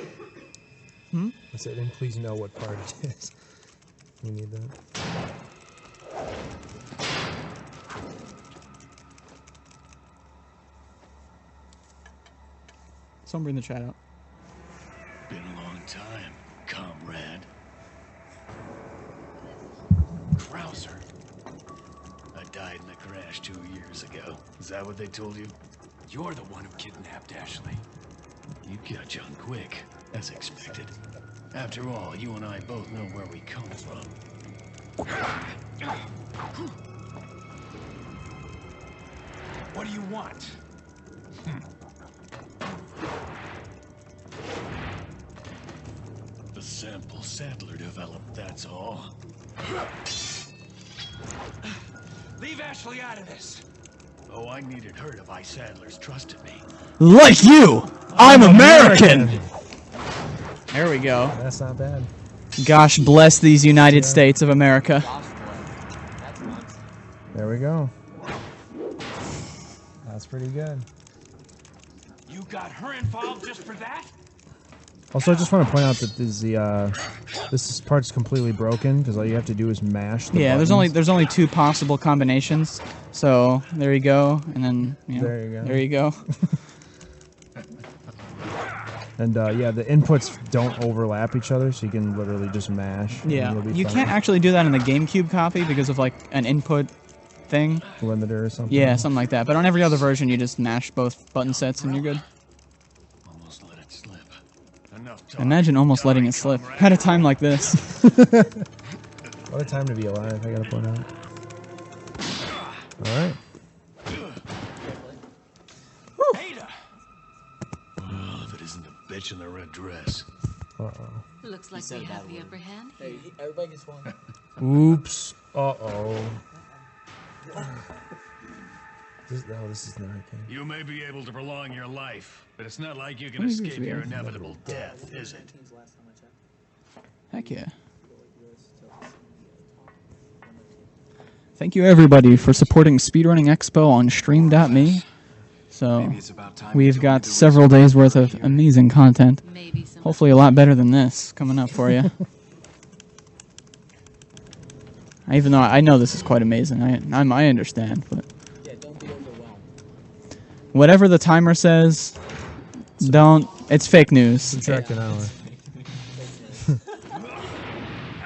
Hmm? I said, and please know what part it is. We need that. Someone bring the chat out. Been a long time, comrade. Krauser. I died in a crash 2 years ago. Is that what they told you? You're the one who kidnapped Ashley. You catch on quick, as expected. After all, you and I both know where we come from. What do you want? The sample Sadler developed, that's all. Leave Ashley out of this. Oh, I needed her to buy Sadler's trusted me. Like you, I'm American. There we go. That's not bad. Gosh bless these United States of America. There we go. That's pretty good. You got her involved just for that? Also, I just want to point out that this part's completely broken because all you have to do is mash the Yeah, buttons. there's only 2 possible combinations. So there you go, and then There you go. There you go. And yeah, the inputs don't overlap each other, so you can literally just mash. and Yeah, you'll be you fine. can't actually do that in the GameCube copy because of like an input thing. Limiter or something. Yeah, something like that. But on every other version, you just mash both button sets and you're good. Almost let it slip. Enough talk. Imagine almost letting it slip at a time like this. What a time to be alive, I gotta point out. Alright. Ada! Oh, if it isn't the bitch in the red dress. Uh-oh. Looks like we have the upper hand. Hey, everybody gets one. Oops. Uh-oh. This is not okay. You may be able to prolong your life, but it's not like you can escape your inevitable death, is it? Heck yeah. Thank you everybody for supporting Speedrunning Expo on stream.me. So we've got several days worth of amazing content. Hopefully a lot better than this coming up for you. Even though I know this is quite amazing. I understand, but Yeah, don't be overwhelmed. whatever the timer says, don't. It's fake news. Subtract an hour.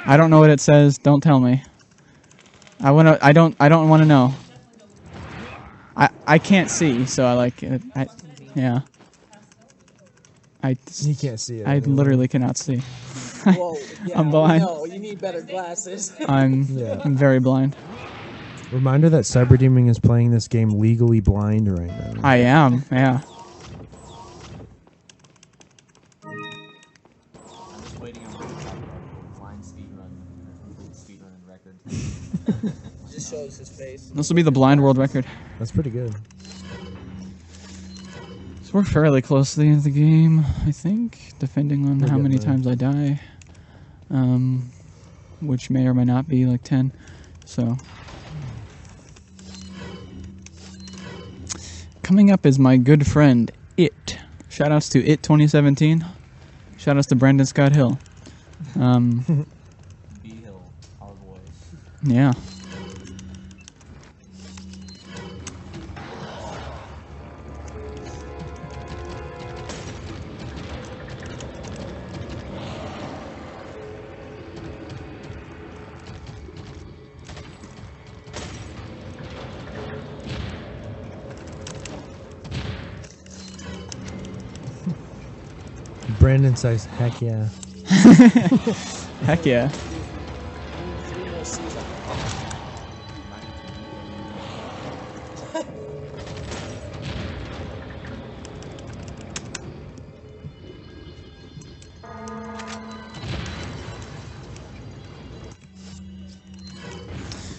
I don't know what it says. Don't tell me. I don't want to know. I can't see, so I like it. Yeah. You can't see it. I anymore. literally cannot see. Whoa, yeah, I'm blind. No, you need better glasses. I'm very blind. Reminder that Cyberdemon is playing this game legally blind right now. I am. Yeah. I'm just waiting on the blind speedrun record. Just shows his face. This will be the blind world record. That's pretty good. So we're fairly close to the end of the game, I think, depending on how many times I die. Which may or may not be like 10. So. Coming up is my good friend, It. Shoutouts to It 2017. Shoutouts to Brandon Scott Hill. B Hill, our boy. Yeah. Brandon says, heck yeah. Heck yeah.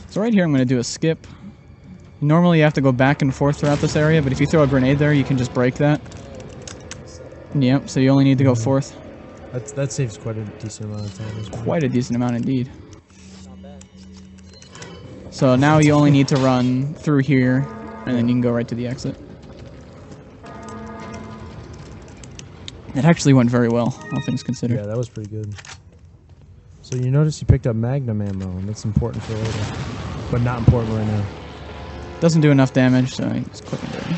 So right here I'm going to do a skip. Normally you have to go back and forth throughout this area, but if you throw a grenade there, you can just break that. Yep, so you only need to go forth. That saves quite a decent amount of time as well. Quite a decent amount indeed. So now you only need to run through here, and then you can go right to the exit. It actually went very well, all things considered. Yeah, that was pretty good. So you notice you picked up Magnum ammo, and that's important for later. But not important right now. Doesn't do enough damage, so it's quick and dirty.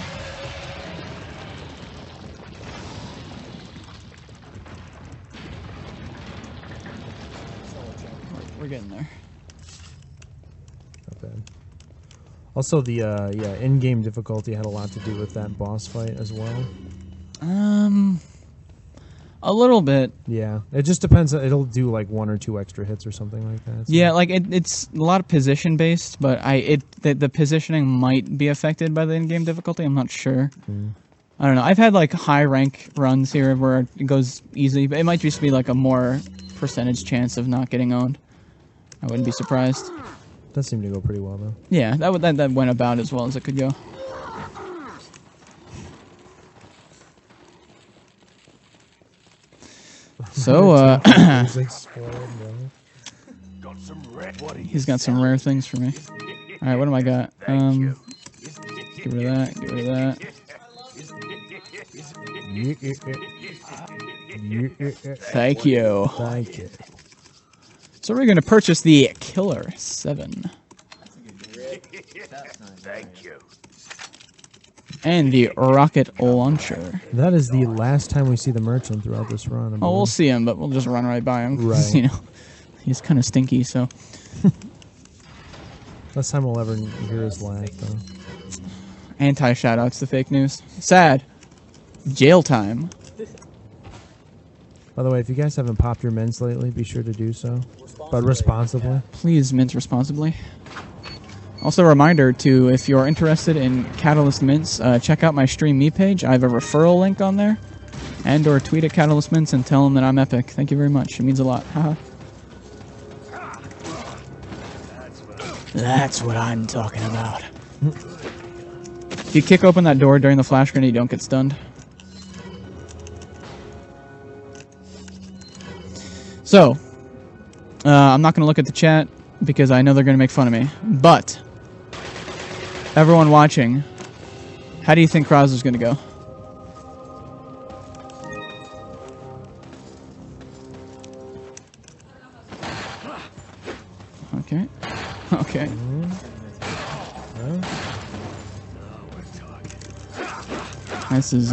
We're getting there. Not bad. Also, the in-game difficulty had a lot to do with that boss fight as well. A little bit. Yeah, it just depends. It'll do like 1 or 2 extra hits or something like that. So. Yeah, like it's a lot of position based, but the positioning might be affected by the in-game difficulty. I'm not sure. I don't know. I've had like high rank runs here where it goes easy, but it might just be like a more percentage chance of not getting owned. I wouldn't be surprised. That seemed to go pretty well though. Yeah, that went about as well as it could go. So, he's got some rare things for me. Alright, what do I got? Get rid of that, get rid of that. Thank you. Thank you. So we're going to purchase the Killer 7. Thank you. And the Rocket Launcher. That is the last time we see the merchant throughout this run. Oh, we'll see him, but we'll just run right by him. 'Cause, Right. you know, he's kind of stinky, so. Last time we'll ever hear his laugh, though. Anti-shoutouts to fake news. Sad. Jail time. By the way, if you guys haven't popped your mints lately, be sure to do so. But responsibly. Please mint responsibly. Also a reminder to, if you're interested in Catalyst Mints, check out my Stream Me page. I have a referral link on there. And or tweet at Catalyst Mints and tell them that I'm epic. Thank you very much. It means a lot. Haha. That's what I'm talking about. If you kick open that door during the flash grenade, you don't get stunned. So, I'm not going to look at the chat because I know they're going to make fun of me. But, everyone watching, how do you think Krauser's going to go? Okay. Okay. This is,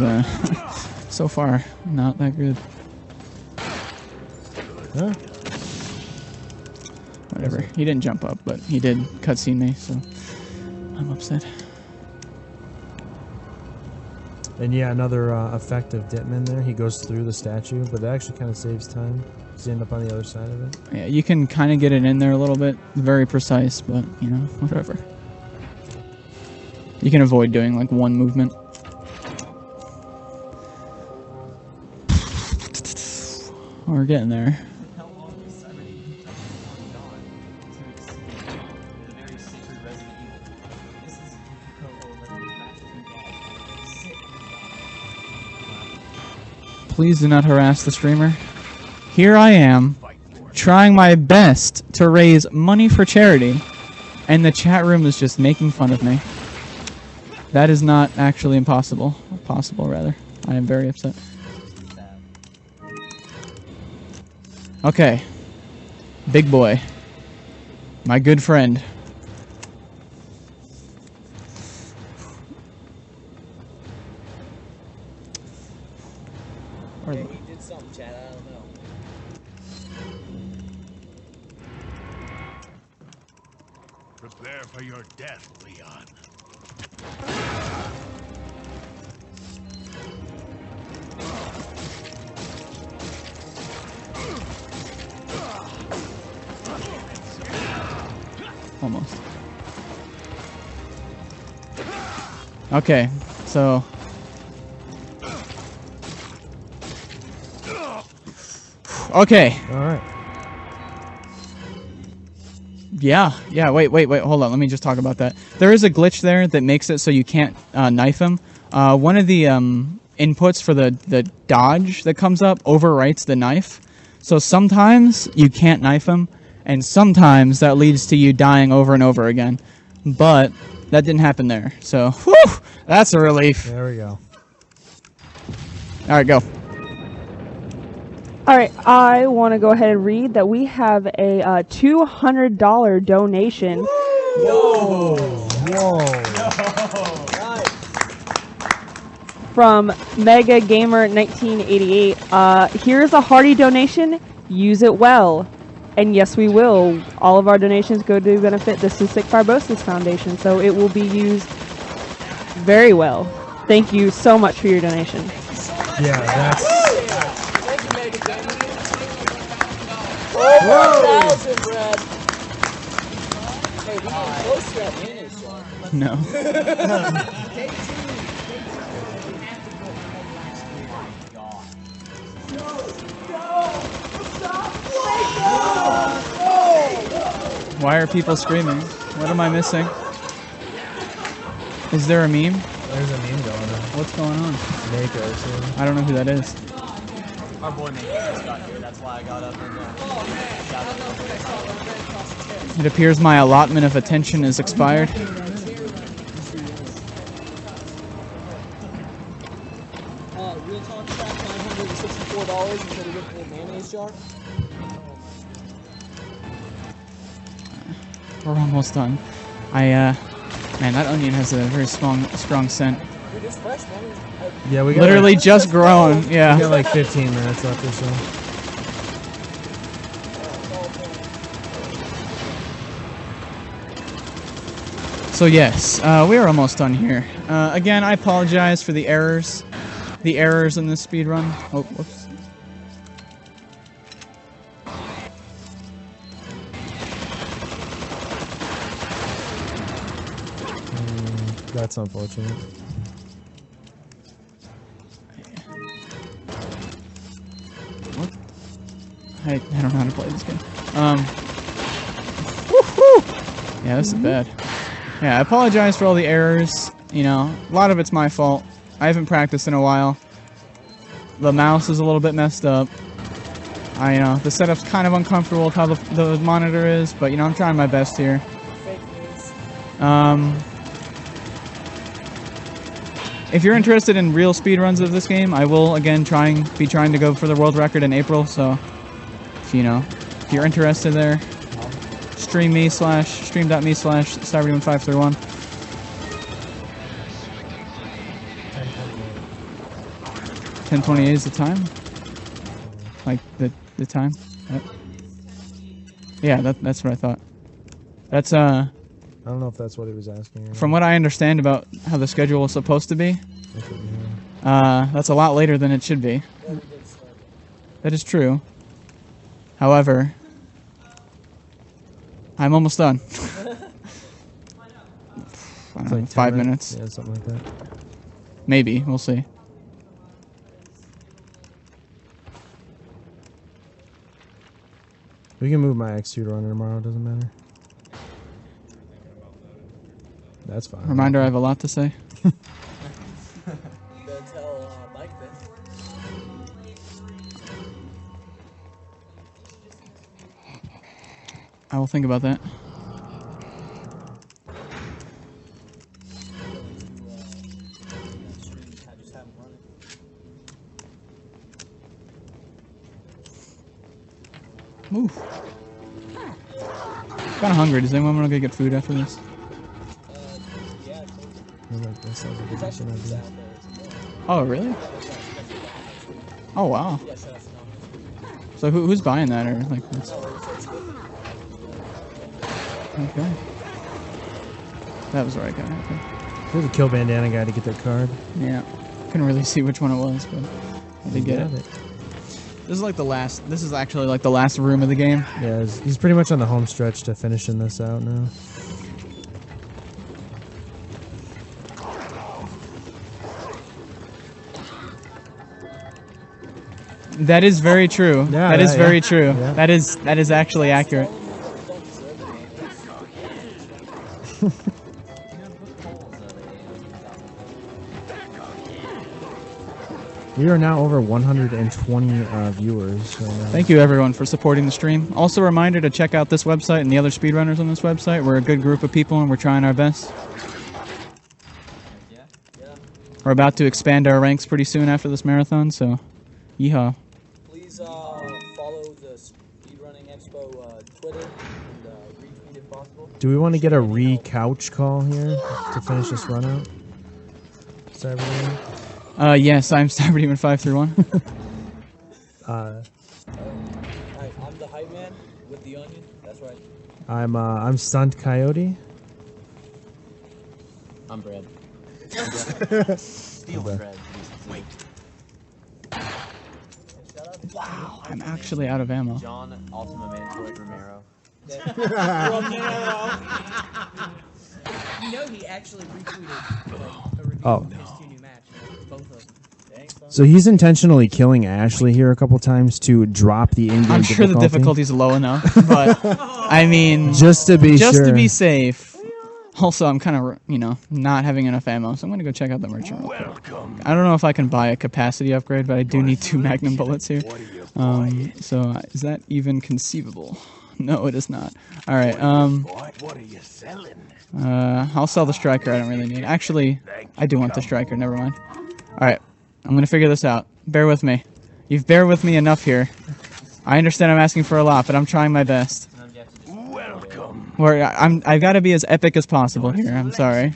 so far, not that good. Huh? Whatever. He didn't jump up, but he did cutscene me, so I'm upset. And yeah, another effect of Ditman there. He goes through the statue, but it actually kind of saves time. Does he end up on the other side of it? Yeah, you can kind of get it in there a little bit. Very precise, but, you know, whatever. You can avoid doing, like, one movement. We're getting there. How long was Cyberdemon gone to exceed the very sacred Resident Evil? This is Please do not harass the streamer. Here I am, trying my best to raise money for charity, and the chat room is just making fun of me. That is not actually impossible. Possible, rather. I am very upset. Okay. Big boy. My good friend. Yeah, he did something, Chad. I don't know. Prepare for your death, Leon. Almost. Okay, so... Okay. Alright. Yeah, wait, hold on. Let me just talk about that. There is a glitch there that makes it so you can't knife him. One of the inputs for the dodge that comes up overwrites the knife. So sometimes you can't knife him, and sometimes that leads to you dying over and over again. But that didn't happen there. So, whew, that's a relief. There we go. Alright, go. All right, I want to go ahead and read that we have a $200 donation from Mega Gamer 1988. Here's a hearty donation. Use it well. And yes, we will. All of our donations go to benefit the Cystic Fibrosis Foundation, so it will be used very well. Thank you so much for your donation. Yeah, that's... Thank you, Mega Gamer. Oh, 1,000, Brad. Hey, we got close to that mayonnaise jar. No. Why are people screaming? What am I missing? Is there a meme? There's a meme going on. What's going on? Mako, so... I don't know who that is. Our boy Mako just got here. That's why I got up and shouted at him. It appears my allotment of attention is expired. Real talk track, $964 instead of getting a mayonnaise jar. We're almost done. Man, that onion has a very strong scent. Dude, it's fresh, man. Yeah, we got Literally like, just grown. Yeah. we got like 15 minutes left or so. So yes, we are almost done here. Again, I apologize for the errors. The errors in this speed run. Oh, whoops. That's unfortunate. What? I don't know how to play this game. Woohoo! Yeah, this is bad. Yeah, I apologize for all the errors. You know, a lot of it's my fault. I haven't practiced in a while. The mouse is a little bit messed up. You know, the setup's kind of uncomfortable with how the monitor is, but, you know, I'm trying my best here. Fake news. If you're interested in real speedruns of this game, I will, again, be trying to go for the world record in April, so, if you're interested there, stream.me/Cyberdemon531. 10:28 is the time? Like, the time? Yeah, that's what I thought. That's, I don't know if that's what he was asking. From what I understand about how the schedule was supposed to be, that's a lot later than it should be. That is true. However, I'm almost done. I don't know, like 5 minutes. Yeah, something like that. Maybe. We'll see. We can move my X2 to run tomorrow. It doesn't matter. That's fine. Reminder, I have a lot to say. You better tell Mike then. I will think about that. Just have him run it. Move. Kind of hungry. Does anyone want to go get food after this? Yeah, That sounds like a there's decent actually pizza idea. out there. It's Oh, really? Oh, wow. yeah, so that's So who's buying that, or like? What's... Okay. That was the right guy. Okay. There's a kill bandana guy to get that card. Yeah. Couldn't really see which one it was, but I did get Got it. This is like the last. This is actually like the last room of the game. Yeah, he's pretty much on the home stretch to finishing this out now. That is very true. Yeah, that is yeah, very yeah. true. Yeah. That is actually accurate. We are now over 120 viewers. Right now. Thank you everyone for supporting the stream. Also a reminder to check out this website and the other speedrunners on this website. We're a good group of people and we're trying our best. We're about to expand our ranks pretty soon after this marathon, so yeehaw. Please follow the Speedrunning Expo Twitter and retweet if possible. Do we want to get a re-couch call here to finish this run out? Cyberdemon? Yes, I'm Cyberdemon531. Alright, I'm the hype man with the onion. That's right. I'm Stunt Coyote. I'm Brad. Steal Brad. Wait. Wow, I'm actually out of ammo. John Ultima Mandroid Romero. You know he actually retweeted a review Oh. of his two new match. Both of them. So he's intentionally killing Ashley here a couple times to drop the in-game I'm sure the difficulty's low enough, but I mean, just to be just sure. to be safe. Also, I'm kind of, not having enough ammo, so I'm going to go check out the merchant real quick. I don't know if I can buy a capacity upgrade, but I do need 2 magnum bullets here. So is that even conceivable? No, it is not. All right. What are you selling? I'll sell the striker. I don't really need. Actually, I do want the striker. Never mind. All right. I'm going to figure this out. Bear with me. You've bear with me enough here. I understand I'm asking for a lot, but I'm trying my best. Welcome. I've got to be as epic as possible here. I'm sorry.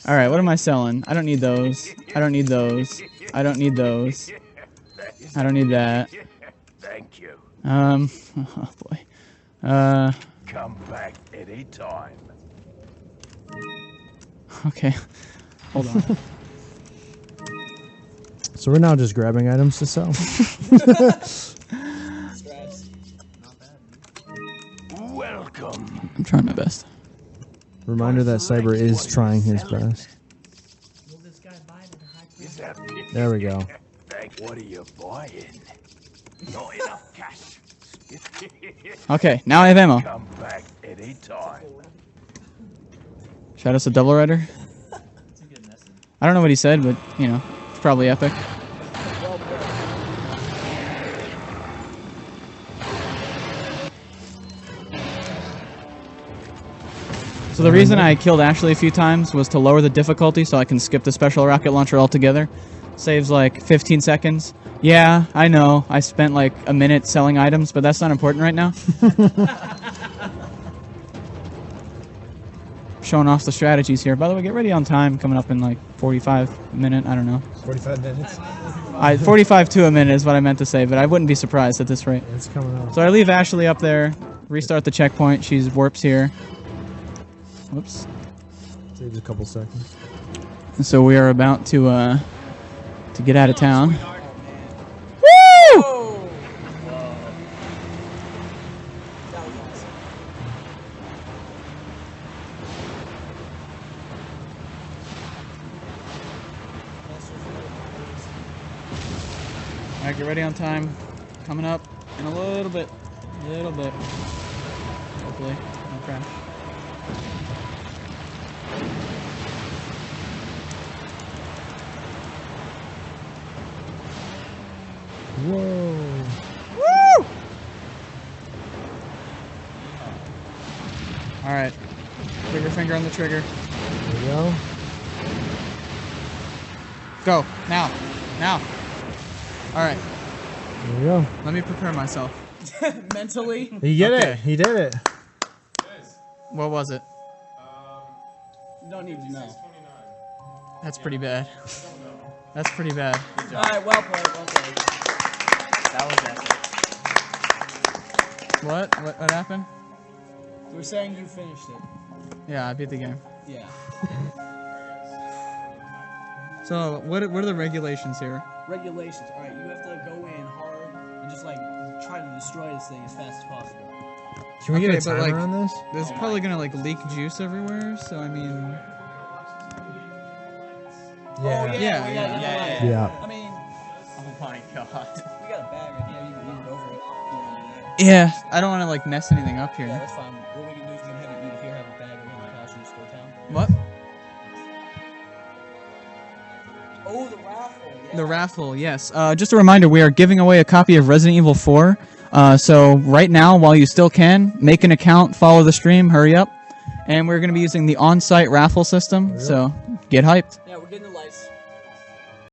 All right, what am I selling? I don't need those. I don't need those. I don't need those. I don't need that. Thank you. Oh boy. Come back anytime. Okay. Hold on. So we're now just grabbing items to sell. Welcome. I'm trying my best. Reminder that Cyber is trying his best. There we go. What are you buying? Not enough cash. Okay, now I have ammo. Come back anytime. Shout out to Double Rider. I don't know what he said, but, you know, it's probably epic. So the reason I killed Ashley a few times was to lower the difficulty so I can skip the special rocket launcher altogether. Saves like 15 seconds. Yeah, I know. I spent like a minute selling items, but that's not important right now. Showing off the strategies here. By the way, get ready on time. Coming up in like 45 minutes. I don't know. 45 minutes. 45 to a minute is what I meant to say, but I wouldn't be surprised at this rate. It's coming up. So I leave Ashley up there. Restart the checkpoint. She's warps here. Whoops. Saves a couple seconds. And so we are about to get out of town. Woo! Oh! Whoa. That was awesome. Alright, get ready on time. Coming up in a little bit. Hopefully, no crash. Whoa. Woo! Alright. Trigger finger on the trigger. There we go. Go. Now. Now. Alright. There we go. Let me prepare myself. Mentally. He did Okay. it. He did it. What was it? You don't need to know. That's pretty bad. That's pretty bad. Alright, well played, well played. That was epic. What happened? We're saying you finished it. Yeah, I beat the game. Yeah. So, what are the regulations here? Regulations. Alright, you have to go in hard and just like try to destroy this thing as fast as possible. Can we get a Okay, but, timer like, on this? There's probably gonna like leak juice everywhere, so I mean... Yeah. Yeah. Yeah. I mean, Oh my god. we got a bag right here. You can eat it over it. You wanna do that? Yeah, I don't want to like mess anything up Yeah, here. that's fine. What we can do is we can have you eat it here, have a bag over on the couch, and just go down. What? Oh, the raffle. Yeah. The raffle, yes. Just a reminder, we are giving away a copy of Resident Evil 4. So right now, while you still can, make an account, follow the stream, hurry up. And we're going to be using the on-site raffle system, so get hyped. Yeah, we're getting the lights.